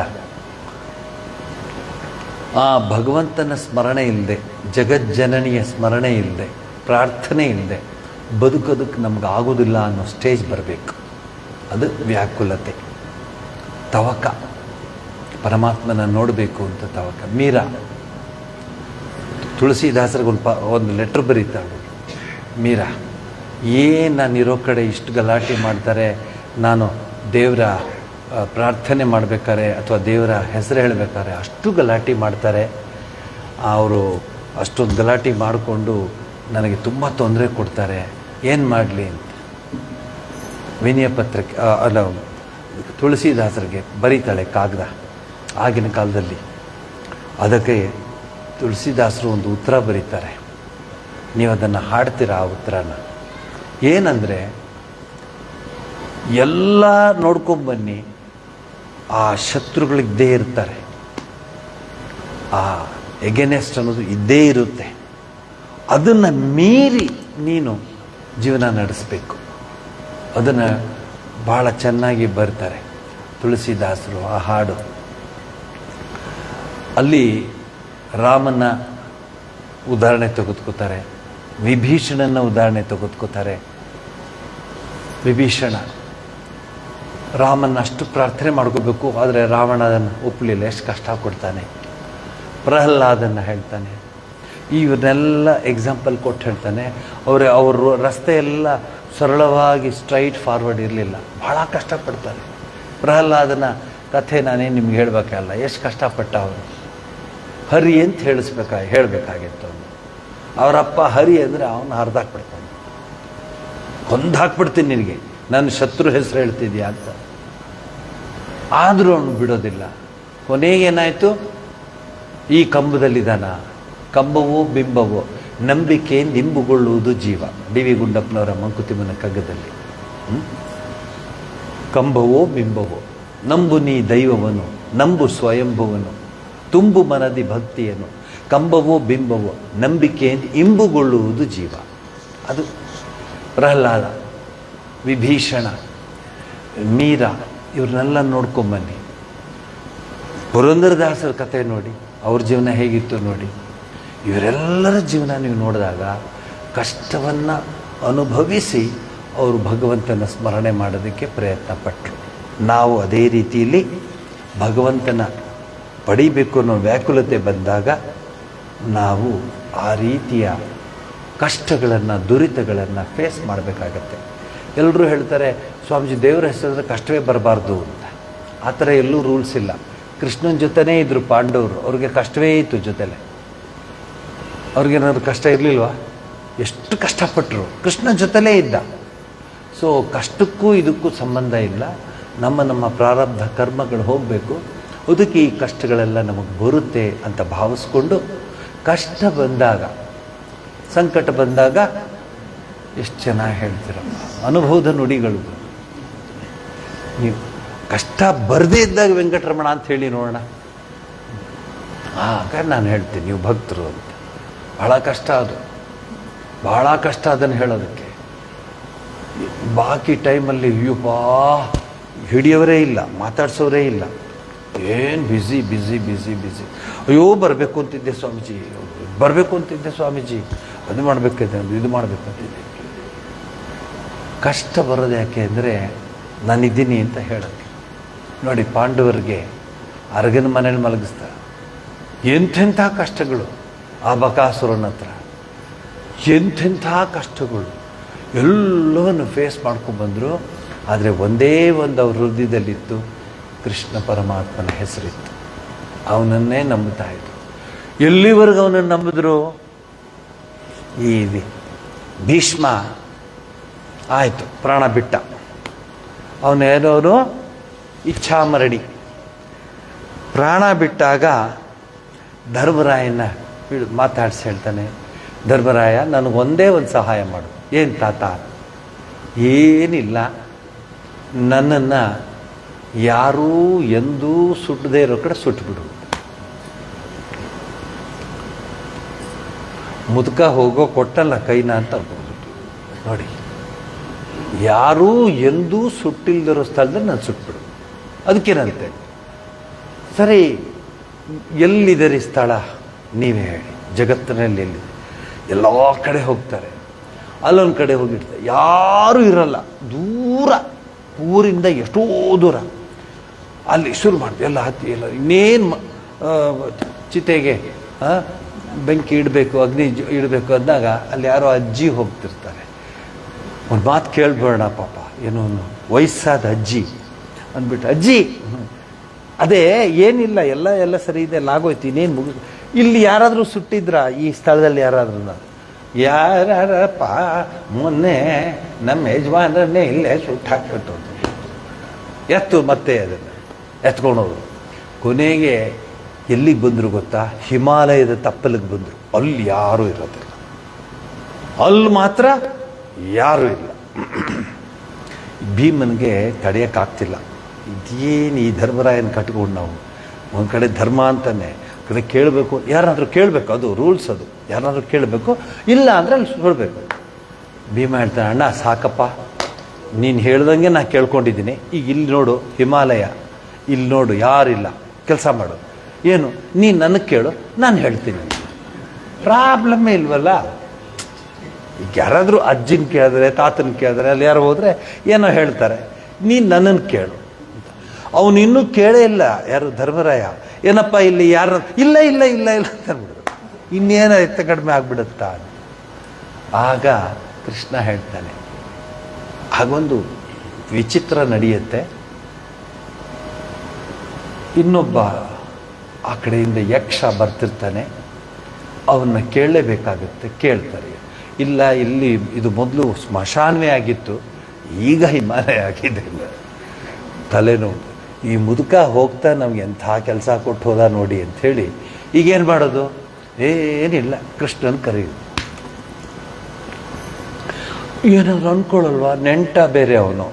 ಆ ಭಗವಂತನ ಸ್ಮರಣೆ ಇಲ್ಲದೆ, ಜಗಜ್ಜನನಿಯ ಸ್ಮರಣೆ ಇಲ್ಲದೆ, ಪ್ರಾರ್ಥನೆ ಇಲ್ಲದೆ ಬದುಕೋದಕ್ಕೆ ನಮ್ಗೆ ಆಗೋದಿಲ್ಲ ಅನ್ನೋ ಸ್ಟೇಜ್ ಬರಬೇಕು. ಅದು ವ್ಯಾಕುಲತೆ. ತವಕ, ಪರಮಾತ್ಮನ ನೋಡಬೇಕು ಅಂತ ತವಕ. ಮೀರಾ ತುಳಸಿದಾಸರಿಗೆ ಒಂದು ಲೆಟ್ರ್ ಬರೀತಾಳು. ಮೀರಾ, ನಾನಿರೋ ಕಡೆ ಇಷ್ಟು ಗಲಾಟೆ ಮಾಡ್ತಾರೆ, ನಾನು ದೇವರ ಪ್ರಾರ್ಥನೆ ಮಾಡಬೇಕಾದ್ರೆ ಅಥವಾ ದೇವರ ಹೆಸರು ಹೇಳಬೇಕಾದ್ರೆ ಅಷ್ಟು ಗಲಾಟೆ ಮಾಡ್ತಾರೆ, ಅವರು ಅಷ್ಟೊಂದು ಗಲಾಟೆ ಮಾಡಿಕೊಂಡು ನನಗೆ ತುಂಬ ತೊಂದರೆ ಕೊಡ್ತಾರೆ, ಏನು ಮಾಡಲಿ ಅಂತ ವಿನಯ ಪತ್ರಕ್ಕೆ ಅಲ್ಲ ತುಳಸಿದಾಸರಿಗೆ ಬರೀತಾಳೆ ಕಾಗದ ಆಗಿನ ಕಾಲದಲ್ಲಿ. ಅದಕ್ಕೆ ತುಳಸಿದಾಸರು ಒಂದು ಉತ್ತರ ಬರೀತಾರೆ. ನೀವು ಅದನ್ನು ಹಾಡ್ತೀರಾ ಆ ಉತ್ತರನ? ಏನಂದರೆ, ಎಲ್ಲ ನೋಡ್ಕೊಂಬನ್ನಿ, ಆ ಶತ್ರುಗಳಿದ್ದೇ ಇರ್ತಾರೆ, ಆ ಎಗೇನೆಸ್ಟ್ ಅನ್ನೋದು ಇದ್ದೇ ಇರುತ್ತೆ, ಅದನ್ನು ಮೀರಿ ನೀನು ಜೀವನ ನಡೆಸಬೇಕು. ಅದನ್ನು ಭಾಳ ಚೆನ್ನಾಗಿ ಬರ್ತಾರೆ ತುಳಸಿದಾಸರು ಆ ಹಾಡು. ಅಲ್ಲಿ ರಾಮನ ಉದಾಹರಣೆ ತೆಗೆದುಕೋತಾರೆ, ವಿಭೀಷಣನ ಉದಾಹರಣೆ ತೆಗೆದುಕೋತಾರೆ. ವಿಭೀಷಣ ರಾಮನ ಅಷ್ಟು ಪ್ರಾರ್ಥನೆ ಮಾಡ್ಕೋಬೇಕು, ಆದರೆ ರಾವಣ ಅದನ್ನು ಒಪ್ಪಲಿಲ್ಲ, ಎಷ್ಟು ಕಷ್ಟ ಕೊಡ್ತಾನೆ. ಪ್ರಹ್ಲಾದನ್ನು ಹೇಳ್ತಾನೆ, ಇವನ್ನೆಲ್ಲ ಎಕ್ಸಾಂಪಲ್ ಕೊಟ್ಟು ಹೇಳ್ತಾನೆ. ಅವರು ರಸ್ತೆ ಎಲ್ಲ ಸರಳವಾಗಿ ಸ್ಟ್ರೈಟ್ ಫಾರ್ವರ್ಡ್ ಇರಲಿಲ್ಲ, ಭಾಳ ಕಷ್ಟಪಡ್ತಾರೆ. ಪ್ರಹ್ಲಾದನ ಕಥೆ ನಾನೇನು ನಿಮ್ಗೆ ಹೇಳಬೇಕಲ್ಲ, ಎಷ್ಟು ಕಷ್ಟಪಟ್ಟ ಅವರು. ಹರಿ ಅಂತ ಹೇಳಬೇಕಾಗಿತ್ತು ಅವನು. ಅವರಪ್ಪ ಹರಿ ಅಂದರೆ ಅವನು ಹರಿದಾಕ್ಬಿಡ್ತಾನೆ, ಕೊಂದಾಕ್ಬಿಡ್ತೀನಿ ನಿನಗೆ, ನನ್ನ ಶತ್ರು ಹೆಸರು ಹೇಳ್ತಿದ್ಯಾ ಅಂತ. ಆದರೂ ಅವನು ಬಿಡೋದಿಲ್ಲ. ಕೊನೆಗೇನಾಯಿತು, ಈ ಕಂಬದಲ್ಲಿದ್ದಾನ, ಕಂಬವೋ ಬಿಂಬವೋ, ನಂಬಿಕೆ ನಿಂಬುಗೊಳ್ಳುವುದು ಜೀವ. ಡಿ ವಿ ಗುಂಡಪ್ಪನವರ ಮಂಕುತಿಮ್ಮನ ಕಗ್ಗದಲ್ಲಿ. ಕಂಬವೋ ಬಿಂಬವೋ, ನಂಬು ನೀ ದೈವವನು, ನಂಬು ಸ್ವಯಂಭುವನು, ತುಂಬು ಮನದಿ ಭಕ್ತಿಯನ್ನು, ಕಂಬವೋ ಬಿಂಬವೋ, ನಂಬಿಕೆ ಇಂಬುಗೊಳ್ಳುವುದು ಜೀವ. ಅದು ಪ್ರಹ್ಲಾದ, ವಿಭೀಷಣ, ಮೀರಾ, ಇವ್ರನ್ನೆಲ್ಲ ನೋಡ್ಕೊಂಬನ್ನಿ. ಪುರಂದರದಾಸರ ಕಥೆ ನೋಡಿ, ಅವ್ರ ಜೀವನ ಹೇಗಿತ್ತು ನೋಡಿ. ಇವರೆಲ್ಲರ ಜೀವನ ನೀವು ನೋಡಿದಾಗ ಕಷ್ಟವನ್ನು ಅನುಭವಿಸಿ ಅವರು ಭಗವಂತನ ಸ್ಮರಣೆ ಮಾಡೋದಕ್ಕೆ ಪ್ರಯತ್ನ ಪಟ್ಟರು. ನಾವು ಅದೇ ರೀತಿಯಲ್ಲಿ ಭಗವಂತನ ಪಡಿಬೇಕು ಅನ್ನೋ ವ್ಯಾಕುಲತೆ ಬಂದಾಗ ನಾವು ಆ ರೀತಿಯ ಕಷ್ಟಗಳನ್ನು, ದುರಿತಗಳನ್ನು ಫೇಸ್ ಮಾಡಬೇಕಾಗತ್ತೆ. ಎಲ್ಲರೂ ಹೇಳ್ತಾರೆ, ಸ್ವಾಮೀಜಿ ದೇವರ ಹೆಸರಿದ್ರೆ ಕಷ್ಟವೇ ಬರಬಾರ್ದು ಅಂತ. ಆ ಥರ ಎಲ್ಲೂ ರೂಲ್ಸ್ ಇಲ್ಲ. ಕೃಷ್ಣನ ಜೊತೆನೇ ಇದ್ದರು ಪಾಂಡವರು, ಅವ್ರಿಗೆ ಕಷ್ಟವೇ ಇತ್ತು ಜೊತೆಲೆ. ಅವ್ರಿಗೇನಾದ್ರು ಕಷ್ಟ ಇರಲಿಲ್ವಾ? ಎಷ್ಟು ಕಷ್ಟಪಟ್ಟರು, ಕೃಷ್ಣನ ಜೊತೆಲೇ ಇದ್ದ. ಸೊ ಕಷ್ಟಕ್ಕೂ ಇದಕ್ಕೂ ಸಂಬಂಧ ಇಲ್ಲ. ನಮ್ಮ ಪ್ರಾರಬ್ಧ ಕರ್ಮಗಳು ಹೋಗಬೇಕು, ಅದಕ್ಕೆ ಈ ಕಷ್ಟಗಳೆಲ್ಲ ನಮಗೆ ಬರುತ್ತೆ ಅಂತ ಭಾವಿಸ್ಕೊಂಡು, ಕಷ್ಟ ಬಂದಾಗ, ಸಂಕಟ ಬಂದಾಗ ಎಷ್ಟು ಚೆನ್ನಾಗಿ ಹೇಳ್ತೀರಪ್ಪ, ಅನುಭವದ ನುಡಿಗಳು. ನೀವು ಕಷ್ಟ ಬರದೇ ಇದ್ದಾಗ ವೆಂಕಟರಮಣ ಅಂತ ಹೇಳಿ ನೋಡೋಣ. ಆಗ ನಾನು ಹೇಳ್ತೀನಿ ನೀವು ಭಕ್ತರು ಅಂತ. ಭಾಳ ಕಷ್ಟ ಅದು, ಭಾಳ ಕಷ್ಟ ಅದನ್ನು ಹೇಳೋದಕ್ಕೆ. ಬಾಕಿ ಟೈಮಲ್ಲಿ ಅಯ್ಯಪ್ಪಾ ಹಿಡಿಯೋರೇ ಇಲ್ಲ, ಮಾತಾಡ್ಸೋರೇ ಇಲ್ಲ, ಏನು ಬ್ಯುಸಿ ಬ್ಯುಸಿ ಬ್ಯುಸಿ ಬ್ಯುಸಿ. ಅಯ್ಯೋ ಬರಬೇಕು ಅಂತಿದ್ದೆ ಸ್ವಾಮೀಜಿ, ಬರಬೇಕು ಅಂತಿದ್ದೆ ಸ್ವಾಮೀಜಿ, ಅದು ಮಾಡಬೇಕಿದೆ, ಇದು ಮಾಡಬೇಕಂತಿದ್ದೆ. ಕಷ್ಟ ಬರೋದು ಯಾಕೆ ಅಂದರೆ ನಾನಿದ್ದೀನಿ ಅಂತ ಹೇಳೋಕ್ಕೆ. ನೋಡಿ, ಪಾಂಡವರಿಗೆ ಅರಗನ ಮನೇಲಿ ಮಲಗಿಸ್ತಾರೆ. ಎಂಥೆಂಥ ಕಷ್ಟಗಳು ಆ ಬಕಾಸುರನ ಹತ್ರ, ಎಂಥೆಂಥ ಕಷ್ಟಗಳು ಎಲ್ಲವನ್ನು ಫೇಸ್ ಮಾಡ್ಕೊಂಡ್ಬಂದರು. ಆದರೆ ಒಂದೇ ಒಂದು ಅವ್ರ ಹೃದಯದಲ್ಲಿತ್ತು, ಕೃಷ್ಣ ಪರಮಾತ್ಮನ ಹೆಸರಿತ್ತು. ಅವನನ್ನೇ ನಂಬುತ್ತಾ ಇದ್ರು. ಎಲ್ಲಿವರೆಗೂ ಅವನನ್ನು ನಂಬಿದ್ರು? ಈ ಭೀಷ್ಮ ಆಯಿತು, ಪ್ರಾಣ ಬಿಟ್ಟ. ಅವನೇನೋನು ಇಚ್ಛಾಮರಡಿ. ಪ್ರಾಣ ಬಿಟ್ಟಾಗ ಧರ್ಮರಾಯನ ಮಾತಾಡಿಸಿ ಹೇಳ್ತಾನೆ, ಧರ್ಮರಾಯ ನನಗೊಂದೇ ಒಂದು ಸಹಾಯ ಮಾಡು. ಏನು ತಾತ? ಏನಿಲ್ಲ, ನನ್ನನ್ನು ಯಾರೂ ಎಂದೂ ಸುಟ್ಟದೇ ಇರೋ ಕಡೆ ಸುಟ್ಟುಬಿಡು. ಮುದುಕ ಹೋಗೋ ಕೊಟ್ಟಲ್ಲ ಕೈನ ಅಂತ ಅನ್ಕೊಂಡ್ಬಿಟ್ಟು ನೋಡಿ, ಯಾರೂ ಎಂದೂ ಸುಟ್ಟಿಲ್ದಿರೋ ಸ್ಥಳದಲ್ಲಿ ನಾನು ಸುಟ್ಬಿಡು. ಅದಕ್ಕೇನಂತೆ, ಸರಿ ಎಲ್ಲಿದೆ ರೀ ಸ್ಥಳ ನೀವೇ ಹೇಳಿ, ಜಗತ್ತಿನಲ್ಲಿ ಎಲ್ಲಿದೆ? ಎಲ್ಲ ಕಡೆ ಹೋಗ್ತಾರೆ, ಅಲ್ಲೊಂದು ಕಡೆ ಹೋಗಿರ್ತಾರೆ, ಯಾರೂ ಇರಲ್ಲ, ದೂರ, ಊರಿಂದ ಎಷ್ಟೋ ದೂರ. ಅಲ್ಲಿ ಶುರು ಮಾಡ್ತೀವಿ, ಎಲ್ಲ ಹತ್ತಿ ಎಲ್ಲ ಇನ್ನೇನು ಚಿತೆಗೆ ಬೆಂಕಿ ಇಡಬೇಕು, ಅಗ್ನಿ ಇಡಬೇಕು ಅಂದಾಗ ಅಲ್ಲಿ ಯಾರೋ ಅಜ್ಜಿ ಹೋಗ್ತಿರ್ತಾರೆ. ಒಂದು ಮಾತು ಕೇಳ್ಬೇಡ ಪಾಪ, ಏನೋ ಒಂದು ವಯಸ್ಸಾದ ಅಜ್ಜಿ ಅಂದ್ಬಿಟ್ಟು, ಅಜ್ಜಿ ಅದೇ ಏನಿಲ್ಲ, ಎಲ್ಲ ಸರಿ ಇದೆ, ಎಲ್ಲ ಆಗೋಯ್ತು, ಇನ್ನೇನು ಮುಗಿದು. ಇಲ್ಲಿ ಯಾರಾದರೂ ಸುಟ್ಟಿದ್ರ ಈ ಸ್ಥಳದಲ್ಲಿ ಯಾರಾದ್ರೂ? ಯಾರಪ್ಪ ಮೊನ್ನೆ ನಮ್ಮ ಯಜಮಾನರನ್ನೇ ಇಲ್ಲೇ ಸುಟ್ಟು ಹಾಕ್ಬಿಟ್ಟು ಎತ್ತು ಮತ್ತೆ ಅದನ್ನು ಎತ್ಕೊಂಡೋರು. ಕೊನೆಗೆ ಎಲ್ಲಿಗೆ ಬಂದರು ಗೊತ್ತಾ? ಹಿಮಾಲಯದ ತಪ್ಪಲಿಗೆ ಬಂದರು. ಅಲ್ಲಿ ಯಾರೂ ಇರೋದಿಲ್ಲ, ಅಲ್ಲಿ ಮಾತ್ರ ಯಾರೂ ಇಲ್ಲ. ಭೀಮನಿಗೆ ತಡೆಯೋಕ್ಕಾಗ್ತಿಲ್ಲ. ಇದೇನು ಈ ಧರ್ಮರಾಯನ ಕಟ್ಕೊಂಡು ನಾವು ಒಂದು ಕಡೆ ಧರ್ಮ ಅಂತಾನೆ ಕಡೆ ಕೇಳಬೇಕು, ಯಾರಾದರೂ ಕೇಳಬೇಕು, ಅದು ರೂಲ್ಸ್, ಅದು ಯಾರಾದರೂ ಕೇಳಬೇಕು, ಇಲ್ಲ ಅಂದರೆ ಅಲ್ಲಿ ಸುಳ್ಬೇಕು. ಭೀಮ ಹೇಳ್ತಾನೆ, ಅಣ್ಣ ಸಾಕಪ್ಪ, ನೀನು ಹೇಳ್ದಂಗೆ ನಾನು ಕೇಳ್ಕೊಂಡಿದ್ದೀನಿ, ಈಗ ಇಲ್ಲಿ ನೋಡು ಹಿಮಾಲಯ, ಇಲ್ಲಿ ನೋಡು ಯಾರಿಲ್ಲ, ಕೆಲಸ ಮಾಡು, ಏನು ನೀನು ನನಗೆ ಕೇಳು, ನಾನು ಹೇಳ್ತೀನಿ. ಪ್ರಾಬ್ಲಮ್ಮೇ ಇಲ್ವಲ್ಲ. ಈಗ ಯಾರಾದರೂ ಅಜ್ಜಿನ ಕೇಳಿದ್ರೆ, ತಾತನ ಕೇಳಿದ್ರೆ, ಅಲ್ಲಿ ಯಾರು ಹೋದರೆ ಏನೋ ಹೇಳ್ತಾರೆ, ನೀನು ನನ್ನನ್ನು ಕೇಳು. ಅವನು ಇನ್ನೂ ಕೇಳೇ ಇಲ್ಲ, ಯಾರು ಧರ್ಮರಾಯ. ಏನಪ್ಪ ಇಲ್ಲಿ ಯಾರು? ಇಲ್ಲ ಇಲ್ಲ ಇಲ್ಲ ಇಲ್ಲ ಅಂತ ಅಂದ್ಬಿಡು, ಇನ್ನೇನು ಹೆಚ್ಚು ಕಡಿಮೆ ಆಗ್ಬಿಡುತ್ತಾ. ಆಗ ಕೃಷ್ಣ ಹೇಳ್ತಾನೆ, ಹಾಗೊಂದು ವಿಚಿತ್ರ ನಡೆಯುತ್ತೆ. ಇನ್ನೊಬ್ಬ ಆ ಕಡೆಯಿಂದ ಯಕ್ಷ ಬರ್ತಿರ್ತಾನೆ, ಅವನ್ನ ಕೇಳಲೇಬೇಕಾಗುತ್ತೆ. ಕೇಳ್ತಾರೆ, ಇಲ್ಲ ಇಲ್ಲಿ ಇದು ಮೊದಲು ಸ್ಮಶಾನವೇ ಆಗಿತ್ತು, ಈಗ ಹಿಮಾಲಯ ಆಗಿದೆ. ತಲೆನೋವು, ಈ ಮುದುಕ ಹೋಗ್ತಾ ನಮ್ಗೆ ಎಂಥ ಕೆಲಸ ಕೊಟ್ಟು ಹೋದ ನೋಡಿ ಅಂಥೇಳಿ ಈಗೇನು ಮಾಡೋದು? ಏನಿಲ್ಲ, ಕೃಷ್ಣನ್ ಕರೆಯುದು. ಏನಾದ್ರು ಅಂದ್ಕೊಳ್ಳಲ್ವಾ? ನೆಂಟ ಬೇರೆ ಅವನು,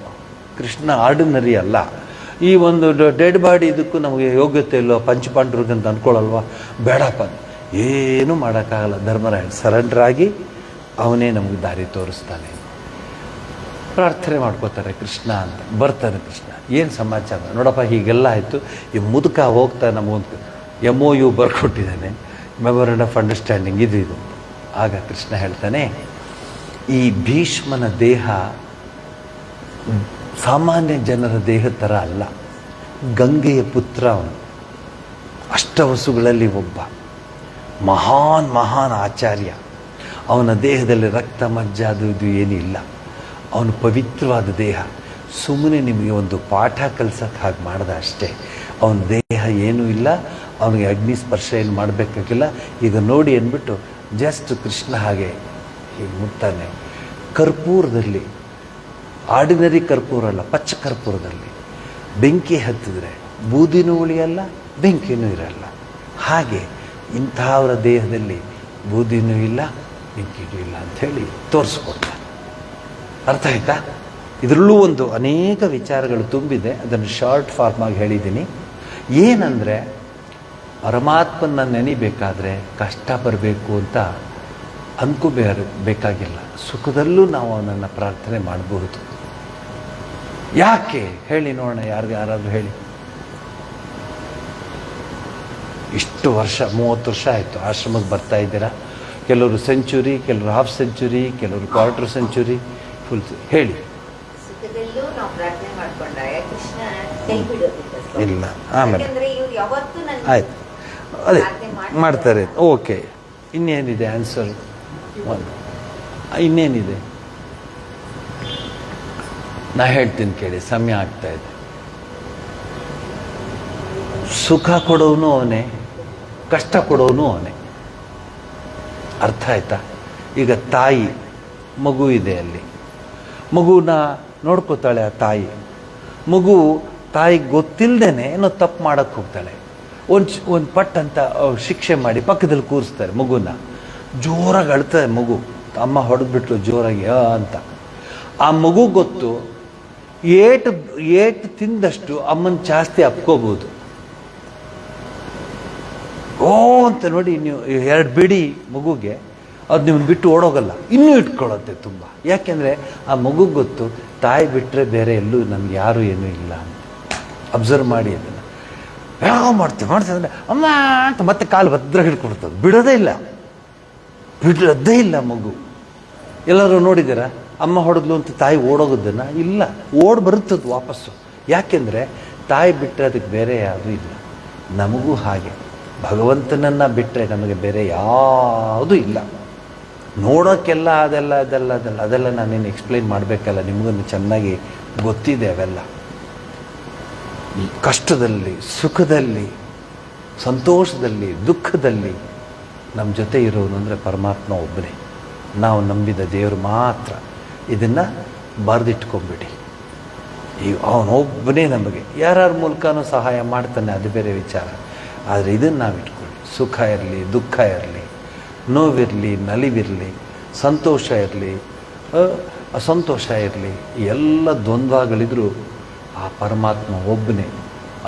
ಕೃಷ್ಣ ಆರ್ಡಿನರಿ ಅಲ್ಲ. ಈ ಒಂದು ಡೆಡ್ ಬಾಡಿ ಇದಕ್ಕೂ ನಮಗೆ ಯೋಗ್ಯತೆ ಇಲ್ಲೋ ಪಂಚಪಾಂಡವ್ರಿಗಂತ ಅಂದ್ಕೊಳ್ಳಲ್ವಾ? ಬೇಡಪ್ಪ, ಏನೂ ಮಾಡೋಕ್ಕಾಗಲ್ಲ. ಧರ್ಮರಾಯ ಸರೆಂಡರ್ ಆಗಿ ಅವನೇ ನಮಗೆ ದಾರಿ ತೋರಿಸ್ತಾನೆ. ಪ್ರಾರ್ಥನೆ ಮಾಡ್ಕೋತಾರೆ ಕೃಷ್ಣ ಅಂತ. ಬರ್ತಾನೆ ಕೃಷ್ಣ, ಏನು ಸಮಾಚಾರ ನೋಡಪ್ಪ, ಹೀಗೆಲ್ಲ ಆಯಿತು, ಈ ಮುದುಕ ಹೋಗ್ತಾ ನಮಗೊಂದು MOU ಬರ್ಕೊಟ್ಟಿದ್ದಾನೆ, ಮೆಮೊರಂಡಮ್ ಆಫ್ ಅಂಡರ್ಸ್ಟ್ಯಾಂಡಿಂಗ್, ಇದು. ಆಗ ಕೃಷ್ಣ ಹೇಳ್ತಾನೆ, ಈ ಭೀಷ್ಮನ ದೇಹ ಸಾಮಾನ್ಯ ಜನರ ದೇಹದ ಥರ ಅಲ್ಲ, ಗಂಗೆಯ ಪುತ್ರ ಅವನು, ಅಷ್ಟವಸುಗಳಲ್ಲಿ ಒಬ್ಬ, ಮಹಾನ್ ಆಚಾರ್ಯ. ಅವನ ದೇಹದಲ್ಲಿ ರಕ್ತ ಮಜ್ಜ ಅದು ಇದು ಏನಿಲ್ಲ, ಅವನು ಪವಿತ್ರವಾದ ದೇಹ. ಸುಮ್ಮನೆ ನಿಮಗೆ ಒಂದು ಪಾಠ ಕಲ್ಸಕ್ಕೆ ಹಾಗೆ ಮಾಡ್ದ ಅಷ್ಟೇ. ಅವನ ದೇಹ ಏನೂ ಇಲ್ಲ, ಅವನಿಗೆ ಅಗ್ನಿ ಸ್ಪರ್ಶ ಏನು ಮಾಡಬೇಕಾಗಿಲ್ಲ. ಈಗ ನೋಡಿ ಅಂದ್ಬಿಟ್ಟು ಜಸ್ಟ್ ಕೃಷ್ಣ ಹಾಗೆ ಹೀಗೆ ಮುಟ್ತಾನೆ. ಕರ್ಪೂರದಲ್ಲಿ, ಆರ್ಡಿನರಿ ಕರ್ಪೂರ ಅಲ್ಲ, ಪಚ್ಚ ಕರ್ಪೂರದಲ್ಲಿ ಬೆಂಕಿ ಹತ್ತಿದ್ರೆ ಬೂದಿನೂ ಉಳಿಯಲ್ಲ, ಬೆಂಕಿನೂ ಇರಲ್ಲ. ಹಾಗೆ ಇಂಥವರ ದೇಹದಲ್ಲಿ ಬೂದಿನೂ ಇಲ್ಲ, ಬೆಂಕಿನೂ ಇಲ್ಲ ಅಂಥೇಳಿ ತೋರಿಸ್ಕೊಡ್ತಾನೆ. ಅರ್ಥ ಆಯ್ತಾ? ಇದರಲ್ಲೂ ಒಂದು ಅನೇಕ ವಿಚಾರಗಳು ತುಂಬಿದೆ, ಅದನ್ನು ಶಾರ್ಟ್ ಫಾರ್ಮಾಗಿ ಹೇಳಿದ್ದೀನಿ. ಏನಂದರೆ, ಪರಮಾತ್ಮನ ನೆನಿಬೇಕಾದ್ರೆ ಕಷ್ಟ ಬರಬೇಕು ಅಂತ ಬೇಕಾಗಿಲ್ಲ. ಸುಖದಲ್ಲೂ ನಾವು ಅವನನ್ನು ಪ್ರಾರ್ಥನೆ ಮಾಡಬಹುದು. ಯಾಕೆ ಹೇಳಿ ನೋಡೋಣ, ಯಾರಾದರೂ ಹೇಳಿ. ಇಷ್ಟು ವರ್ಷ, 30 ವರ್ಷ ಆಯಿತು ಆಶ್ರಮಕ್ಕೆ ಬರ್ತಾ ಇದ್ದೀರಾ. ಕೆಲವರು ಸೆಂಚುರಿ, ಕೆಲವರು ಹಾಫ್ ಸೆಂಚುರಿ, ಕೆಲವರು ಕ್ವಾರ್ಟರ್ ಸೆಂಚುರಿ, ಫುಲ್. ಹೇಳಿ. ಇಲ್ಲ, ಆಮೇಲೆ ಆಯ್ತು, ಅದೇ ಮಾಡ್ತಾರೆ. ಓಕೆ, ಇನ್ನೇನಿದೆ ಆನ್ಸರ್? ಒಂದು ಇನ್ನೇನಿದೆ ನಾ ಹೇಳ್ತೀನಿ ಕೇಳಿ, ಸಮಯ ಆಗ್ತಾ ಇದೆ. ಸುಖ ಕೊಡೋನು ಅವನೇ, ಕಷ್ಟ ಕೊಡೋನು ಅವನೇ. ಅರ್ಥ ಆಯ್ತಾ? ಈಗ ತಾಯಿ, ಮಗು ಇದೆ, ಅಲ್ಲಿ ಮಗುನ ನೋಡ್ಕೋತಾಳೆ ಆ ತಾಯಿ. ಮಗು ತಾಯಿಗೆ ಗೊತ್ತಿಲ್ಲದೇನೆ ಏನೋ ತಪ್ಪು ಮಾಡೋಕ್ಕೆ ಹೋಗ್ತಾಳೆ. ಒಂದು ಪಟ್ ಅಂತ ಶಿಕ್ಷೆ ಮಾಡಿ ಪಕ್ಕದಲ್ಲಿ ಕೂರಿಸ್ತಾರೆ ಮಗುನ. ಜೋರಾಗಿ ಅಳ್ತದೆ ಮಗು, ಅಮ್ಮ ಹೊಡೆದ್ಬಿಟ್ಲು ಜೋರಾಗಿ ಅಂತ. ಆ ಮಗು ಗೊತ್ತು, ಏಟು ಏಟು ತಿಂದಷ್ಟು ಅಮ್ಮನ ಜಾಸ್ತಿ ಅಪ್ಕೋಬೋದು. ಓ ಅಂತ ನೋಡಿ ನೀವು 2 ಬಿಡಿ ಮಗುಗೆ ಅದು ನಿಮ್ಮನ್ನು ಬಿಟ್ಟು ಓಡೋಗಲ್ಲ, ಇನ್ನೂ ಇಟ್ಕೊಳ್ಳುತ್ತೆ ತುಂಬ. ಯಾಕೆಂದರೆ ಆ ಮಗುಗೆ ಗೊತ್ತು ತಾಯಿ ಬಿಟ್ಟರೆ ಬೇರೆ ಎಲ್ಲೂ ನನಗೆ ಯಾರೂ ಏನೂ ಇಲ್ಲ ಅಂತ. ಅಬ್ಸರ್ವ್ ಮಾಡಿ ಅದನ್ನು. ಯಾವ ಮಾಡ್ತೀವಿ ಅಂದರೆ ಅಮ್ಮ ಅಂತ ಮತ್ತೆ ಕಾಲು ಭದ್ರ ಹಿಡ್ಕೊಡ್ತದೆ, ಬಿಡೋದೇ ಇಲ್ಲ ಮಗು. ಎಲ್ಲರೂ ನೋಡಿದ್ದೀರಾ ಅಮ್ಮ ಹೊಡೆದ್ಲು ಅಂತ ತಾಯಿ ಓಡೋಗೋದನ್ನು? ಇಲ್ಲ, ಬರುತ್ತದು ವಾಪಸ್ಸು. ಯಾಕೆಂದರೆ ತಾಯಿ ಬಿಟ್ಟರೆ ಅದಕ್ಕೆ ಬೇರೆ ಯಾವುದೂ ಇಲ್ಲ. ನಮಗೂ ಹಾಗೆ ಭಗವಂತನನ್ನು ಬಿಟ್ಟರೆ ನಮಗೆ ಬೇರೆ ಯಾವುದೂ ಇಲ್ಲ. ನೋಡೋಕ್ಕೆಲ್ಲ ಅದೆಲ್ಲ ನಾನೇನು ಎಕ್ಸ್ಪ್ಲೈನ್ ಮಾಡಬೇಕಲ್ಲ, ನಿಮಗೂ ಚೆನ್ನಾಗಿ ಗೊತ್ತಿದೆ ಅವೆಲ್ಲ. ಈ ಕಷ್ಟದಲ್ಲಿ, ಸುಖದಲ್ಲಿ, ಸಂತೋಷದಲ್ಲಿ, ದುಃಖದಲ್ಲಿ ನಮ್ಮ ಜೊತೆ ಇರೋನು ಅಂದರೆ ಪರಮಾತ್ಮ ಒಬ್ಬನೇ. ನಾವು ನಂಬಿದ ದೇವರು ಮಾತ್ರ. ಇದನ್ನು ಬರೆದಿಟ್ಕೊಂಬಿಡಿ. ಅವನೊಬ್ಬನೇ ನಮಗೆ ಯಾರ್ಯಾರ ಮೂಲಕನೂ ಸಹಾಯ ಮಾಡ್ತಾನೆ, ಅದು ಬೇರೆ ವಿಚಾರ. ಆದರೆ ಇದನ್ನು ನಾವು ಇಟ್ಕೊಳ್ಳಿ. ಸುಖ ಇರಲಿ, ದುಃಖ ಇರಲಿ, ನೋವಿರಲಿ, ನಲಿವಿರಲಿ, ಸಂತೋಷ ಇರಲಿ, ಅಸಂತೋಷ ಇರಲಿ, ಎಲ್ಲ ದ್ವಂದ್ವಗಳಿದ್ರೂ ಆ ಪರಮಾತ್ಮ ಒಬ್ಬನೇ.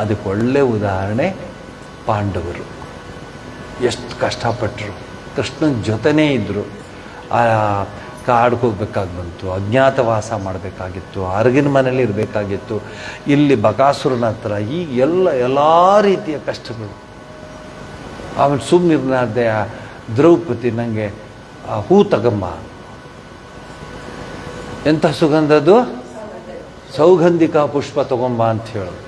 ಅದಕ್ಕೆ ಒಳ್ಳೆ ಉದಾಹರಣೆ ಪಾಂಡವರು. ಎಷ್ಟು ಕಷ್ಟಪಟ್ಟರು, ಕೃಷ್ಣನ ಜೊತೆನೇ ಇದ್ದರು. ಕಾಡಿಗೆ ಹೋಗ್ಬೇಕಾಗಿ ಬಂತು, ಅಜ್ಞಾತವಾಸ ಮಾಡಬೇಕಾಗಿತ್ತು, ಅರಗಿನ ಮನೇಲಿ ಇರಬೇಕಾಗಿತ್ತು, ಇಲ್ಲಿ ಬಕಾಸುರನ ಹತ್ರ, ಈಗ ಎಲ್ಲ ರೀತಿಯ ಕಷ್ಟಗಳು. ಆಮೇಲೆ ಸುಮ್ಮನಿರ್ನಾರ್ದೆ ದ್ರೌಪದಿ ನನಗೆ ಹೂ ತಗಮ್ಮ, ಎಂಥ ಸುಗಂಧದ್ದು, ಸೌಗಂಧಿಕ ಪುಷ್ಪ ತಗೊಂಬ ಅಂತ ಹೇಳೋದು.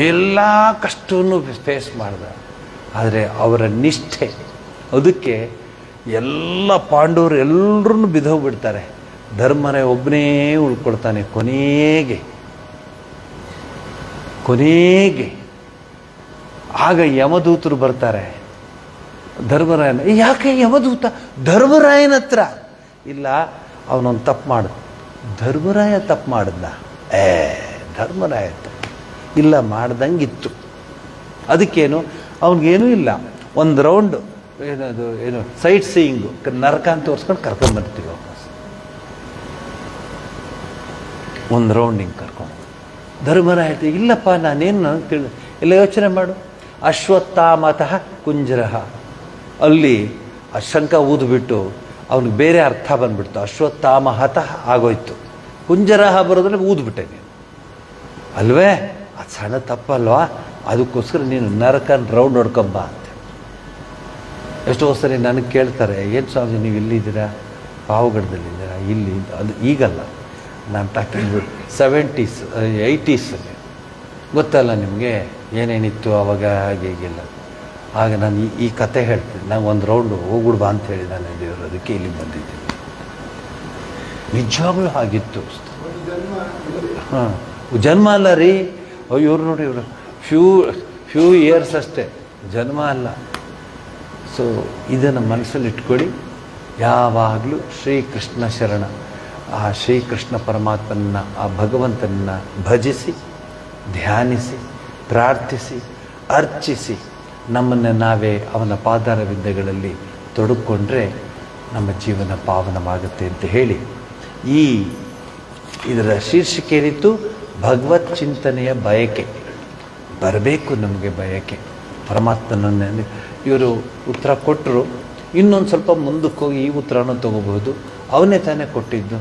ಎಲ್ಲ ಕಷ್ಟವನ್ನು ಫೇಸ್ ಮಾಡ್ದ. ಆದರೆ ಅವರ ನಿಷ್ಠೆ, ಅದಕ್ಕೆ ಎಲ್ಲ ಪಾಂಡವರು ಎಲ್ಲರೂ ಬಿದ್ದೋಗ್ಬಿಡ್ತಾರೆ. ಧರ್ಮರಾಯ ಒಬ್ಬನೇ ಉಳ್ಕೊಳ್ತಾನೆ. ಕೊನೆಗೆ ಆಗ ಯಮದೂತರು ಬರ್ತಾರೆ. ಧರ್ಮರಾಯನ, ಯಾಕೆ ಯಮದೂತ ಧರ್ಮರಾಯನ ಹತ್ರ? ಇಲ್ಲ, ಅವನೊಂದು ತಪ್ಪು ಮಾಡಿದ. ಧರ್ಮರಾಯ ತಪ್ಪು ಮಾಡಿದ್ನ? ಧರ್ಮರಾಯ ತಪ್ಪು ಇಲ್ಲ, ಮಾಡ್ದಂಗಿತ್ತು. ಅದಕ್ಕೇನು, ಅವನಿಗೇನೂ ಇಲ್ಲ, ಒಂದು ರೌಂಡು ಏನು ಸೈಟ್ ಸೀಯಿಂಗು, ನರಕ ಅಂತ ತೋರಿಸ್ಕೊಂಡು ಕರ್ಕೊಂಡ್ಬರ್ತೀವಿ ವಾಪಸ್. ಒಂದು ರೌಂಡ್ ಹಿಂಗೆ ಕರ್ಕೊಂಡು. ಧರ್ಮರಾಯ ಹೇಳ್ತೀವಿ, ಇಲ್ಲಪ್ಪ ನಾನೇನು ತಿಳಿ ಎಲ್ಲ ಯೋಚನೆ ಮಾಡು. ಅಶ್ವತ್ಥಾಮತಃ ಕುಂಜರಃ, ಅಲ್ಲಿ ಆ ಶಂಕ ಊದ್ಬಿಟ್ಟು ಅವ್ನಿಗೆ ಬೇರೆ ಅರ್ಥ ಬಂದ್ಬಿಡ್ತು. ಅಶ್ವತ್ಥಾಮಹತಃ ಆಗೋಯ್ತು, ಕುಂಜರಃ ಬರೋದ್ರೆ ಊದ್ಬಿಟ್ಟೆ ನೀನು ಅಲ್ವೇ? ಅದು ಸಣ್ಣ ತಪ್ಪಲ್ವಾ? ಅದಕ್ಕೋಸ್ಕರ ನೀನು ನರಕನ ರೌಂಡ್ ಹೊಡ್ಕೊಂಬ ಅಂತ. ಎಷ್ಟೋ ಸರಿ ನನಗೆ ಕೇಳ್ತಾರೆ, ಏನು ಸ್ವಾಮಿ ನೀವು ಇಲ್ಲಿದ್ದೀರಾ, ಪಾವಗಡದಲ್ಲಿದ್ದೀರಾ? ಇಲ್ಲಿ ಅದು ಈಗಲ್ಲ, ನಾನು ಟಾಕಿಂಗ್ 70s 80s ಗೊತ್ತಲ್ಲ ನಿಮಗೆ ಏನೇನಿತ್ತು ಆವಾಗ, ಹಾಗೆ ಹೀಗೆಲ್ಲ. ಆಗ ನಾನು ಈ ಕತೆ ಹೇಳ್ತೀನಿ. ನಾನು ಒಂದು ರೌಂಡು ಹೋಗ್ಬಿಡ್ಬಾ ಅಂತ ಹೇಳಿ ನಾನು ದೇವರು, ಅದಕ್ಕೆ ಇಲ್ಲಿ ಬಂದಿದ್ದೀನಿ. ನಿಜವಾಗ್ಲೂ ಆಗಿತ್ತು. ಹಾಂ, ಜನ್ಮ ಅಲ್ಲ ರೀ. ಇವ್ರು ನೋಡಿ, ಇವರು ಫ್ಯೂ ಇಯರ್ಸ್ ಅಷ್ಟೇ, ಜನ್ಮ ಅಲ್ಲ. ಸೊ ಇದನ್ನು ಮನಸ್ಸಲ್ಲಿ ಇಟ್ಕೊಳ್ಳಿ. ಯಾವಾಗಲೂ ಶ್ರೀಕೃಷ್ಣ ಶರಣ, ಆ ಶ್ರೀಕೃಷ್ಣ ಪರಮಾತ್ಮನನ್ನು, ಆ ಭಗವಂತನನ್ನು ಭಜಿಸಿ, ಧ್ಯಾನಿಸಿ, ಪ್ರಾರ್ಥಿಸಿ, ಅರ್ಚಿಸಿ, ನಮ್ಮನ್ನು ನಾವೇ ಅವನ ಪಾದಾರವಿಂದಗಳಲ್ಲಿ ತೊಡಕೊಂಡ್ರೆ ನಮ್ಮ ಜೀವನ ಪಾವನವಾಗುತ್ತೆ ಅಂತ ಹೇಳಿ, ಇದರ ಶೀರ್ಷಿಕೆ ಏನಿತ್ತು, ಭಗವತ್ ಚಿಂತನೆಯ ಬಯಕೆ. ಬರಬೇಕು ನಮಗೆ ಬಯಕೆ ಪರಮಾತ್ಮನನ್ನೇ. ಇವರು ಉತ್ತರ ಕೊಟ್ಟರು. ಇನ್ನೊಂದು ಸ್ವಲ್ಪ ಮುಂದಕ್ಕೆ ಹೋಗಿ ಈ ಉತ್ತರನೂ ತೊಗೋಬಹುದು. ಅವನೇ ತಾನೇ ಕೊಟ್ಟಿದ್ದು,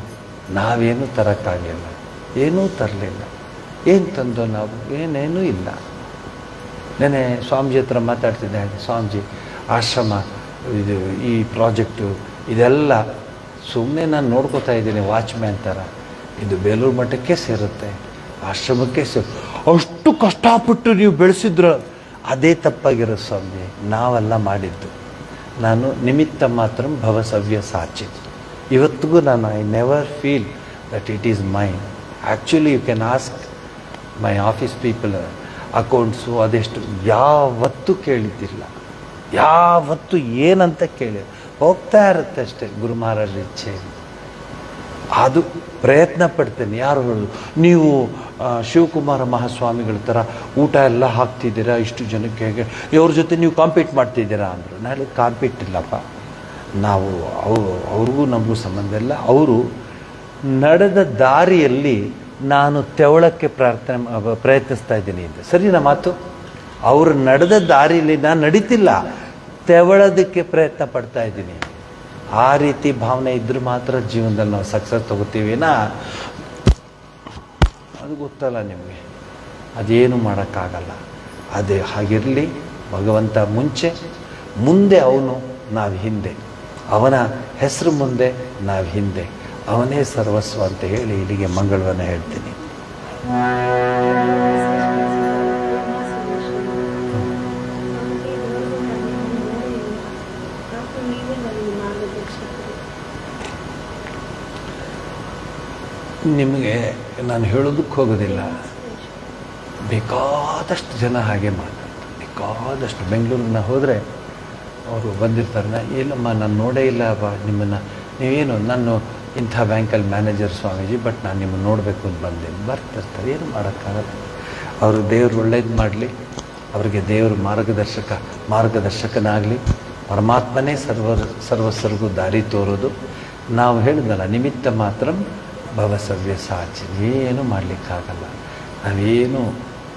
ನಾವೇನೂ ತರೋಕ್ಕಾಗಿಲ್ಲ, ಏನೂ ತರಲಿಲ್ಲ. ಏನು ತಂದೋ ನಾವು? ಏನೇನೂ ಇಲ್ಲ. ನೆನೆ ಸ್ವಾಮೀಜಿ ಹತ್ರ ಮಾತಾಡ್ತಿದ್ದೆ, ಸ್ವಾಮೀಜಿ ಆಶ್ರಮ ಇದು, ಈ ಪ್ರಾಜೆಕ್ಟು ಇದೆಲ್ಲ ಸುಮ್ಮನೆ ನಾನು ನೋಡ್ಕೋತಾ ಇದ್ದೀನಿ, ವಾಚ್ಮ್ಯಾನ್ ಥರ. ಇದು ಬೇಲೂರು ಮಠಕ್ಕೆ ಸೇರುತ್ತೆ, ಆಶ್ರಮಕ್ಕೆ ಅಷ್ಟು ಕಷ್ಟಪಟ್ಟು ನೀವು ಬೆಳೆಸಿದ್ರು. ಅದೇ ತಪ್ಪಾಗಿರೋ ಸ್ವಾಮಿ, ನಾವೆಲ್ಲ ಮಾಡಿದ್ದು. ನಾನು ನಿಮಿತ್ತ ಮಾತ್ರ ಭವ ಸವ್ಯ ಸಾಚಿ. ಇವತ್ತಿಗೂ ನಾನು I never feel that it is mine. Actually you can ask my office people, accounts ಅದೆಷ್ಟು, ಯಾವತ್ತೂ ಕೇಳಿದ್ದಿಲ್ಲ, ಯಾವತ್ತೂ ಏನಂತ ಕೇಳಿ ಹೋಗ್ತಾ ಇರುತ್ತೆ ಅಷ್ಟೇ. ಗುರು ಮಹಾರಾಜರ ಇಚ್ಛೆ ಅದು ಪ್ರಯತ್ನ ಪಡ್ತೇನೆ. ಯಾರು ಹೇಳೋದು, ನೀವು ಶಿವಕುಮಾರ ಮಹಾಸ್ವಾಮಿಗಳ ಥರ ಊಟ ಎಲ್ಲ ಹಾಕ್ತಿದ್ದೀರಾ ಇಷ್ಟು ಜನಕ್ಕೆ, ಹೇಗೆ ಇವ್ರ ಜೊತೆ ನೀವು ಕಾಂಪೀಟ್ ಮಾಡ್ತಿದ್ದೀರಾ ಅಂದರು. ನಾಳೆ ಕಾಂಪೀಟ್ ಇಲ್ಲಪ್ಪ, ನಾವು ಅವ್ರಿಗೂ ನಮಗೂ ಸಂಬಂಧ ಇಲ್ಲ. ಅವರು ನಡೆದ ದಾರಿಯಲ್ಲಿ ನಾನು ತೆವಳಕ್ಕೆ ಪ್ರಯತ್ನಿಸ್ತಾ ಇದ್ದೀನಿ ಅಂತ. ಸರಿನಾ ಮಾತು? ಅವರು ನಡೆದ ದಾರಿಯಲ್ಲಿ ನಾನು ನಡೀತಿಲ್ಲ, ತೆವಳೋದಕ್ಕೆ ಪ್ರಯತ್ನ ಪಡ್ತಾ ಇದ್ದೀನಿ. ಆ ರೀತಿ ಭಾವನೆ ಇದ್ರೂ ಮಾತ್ರ ಜೀವನದಲ್ಲಿ ನಾವು ಸಕ್ಸಸ್ ತಗೋತೀವಿನಾ, ಅದು ಗೊತ್ತಲ್ಲ ನಿಮಗೆ, ಅದೇನು ಮಾಡೋಕ್ಕಾಗಲ್ಲ. ಅದೇ ಹಾಗಿರಲಿ. ಭಗವಂತ ಮುಂದೆ ಅವನು, ನಾವು ಹಿಂದೆ. ಅವನ ಹೆಸರು ಮುಂದೆ, ನಾವು ಹಿಂದೆ. ಅವನೇ ಸರ್ವಸ್ವ ಅಂತ ಹೇಳಿ ಇಲ್ಲಿಗೆ ಮಂಗಳವನ್ನು ಹೇಳ್ತೀನಿ. ನಿಮಗೆ ನಾನು ಹೇಳೋದಕ್ಕೆ ಹೋಗೋದಿಲ್ಲ, ಬೇಕಾದಷ್ಟು ಜನ ಹಾಗೆ ಮಾತಾಡ್ತಾರೆ. ಬೇಕಾದಷ್ಟು ಬೆಂಗಳೂರಿನ ಹೋದರೆ ಅವರು ಬಂದಿರ್ತಾರೆ, ಇಲ್ಲಮ್ಮ ನಾನು ನೋಡೇ ಇಲ್ಲ ನಿಮ್ಮನ್ನು, ನೀವೇನು ನಾನು ಇಂಥ ಬ್ಯಾಂಕಲ್ಲಿ ಮ್ಯಾನೇಜರ್ ಸ್ವಾಮೀಜಿ, ಬಟ್ ನಾನು ನಿಮ್ಮನ್ನು ನೋಡಬೇಕು ಅಂತ ಬಂದೇನೆ. ಬರ್ತಿರ್ತಾರೆ, ಏನು ಮಾಡೋಕ್ಕಾಗಲ್ಲ. ಅವರು ದೇವರು ಒಳ್ಳೇದು ಮಾಡಲಿ, ಅವರಿಗೆ ದೇವರು ಮಾರ್ಗದರ್ಶಕನಾಗಲಿ. ಪರಮಾತ್ಮನೇ ಸರ್ವಸ್ವರಿಗೂ ದಾರಿ ತೋರೋದು. ನಾವು ಹೇಳಿದ್ನಲ್ಲ, ನಿಮಿತ್ತ ಮಾತ್ರ ಭವಸವ್ಯ ಸಾಚಿ, ಏನು ಮಾಡಲಿಕ್ಕಾಗಲ್ಲ. ನಾವೇನು,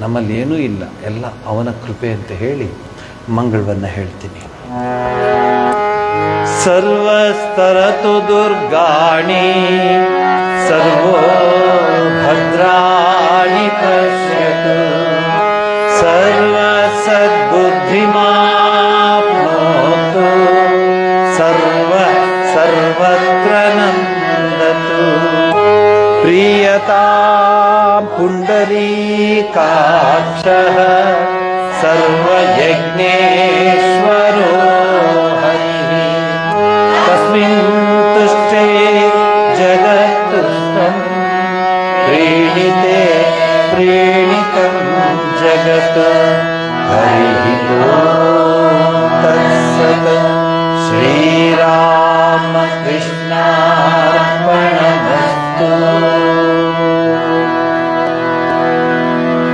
ನಮ್ಮಲ್ಲಿ ಏನೂ ಇಲ್ಲ, ಎಲ್ಲ ಅವನ ಕೃಪೆ ಅಂತ ಹೇಳಿ ಮಂಗಳವನ್ನು ಹೇಳ್ತೀನಿ. ಸರ್ವಸ್ತರತು ದುರ್ಗಾಣಿ ಸರ್ವೋ ಭದ್ರಾಣಿ ಪಶ್ಯತು ಸರ್ವ ಸದ್ಬುದ್ಧಿಮಾಪ್ನೋತು ಸರ್ವತ್ರ ನಂದತು ಪ್ರಿಯತಾಂ ಪುಂಡರೀಕಾಕ್ಷಃ ಸರ್ವಯಜ್ಞೇಶ್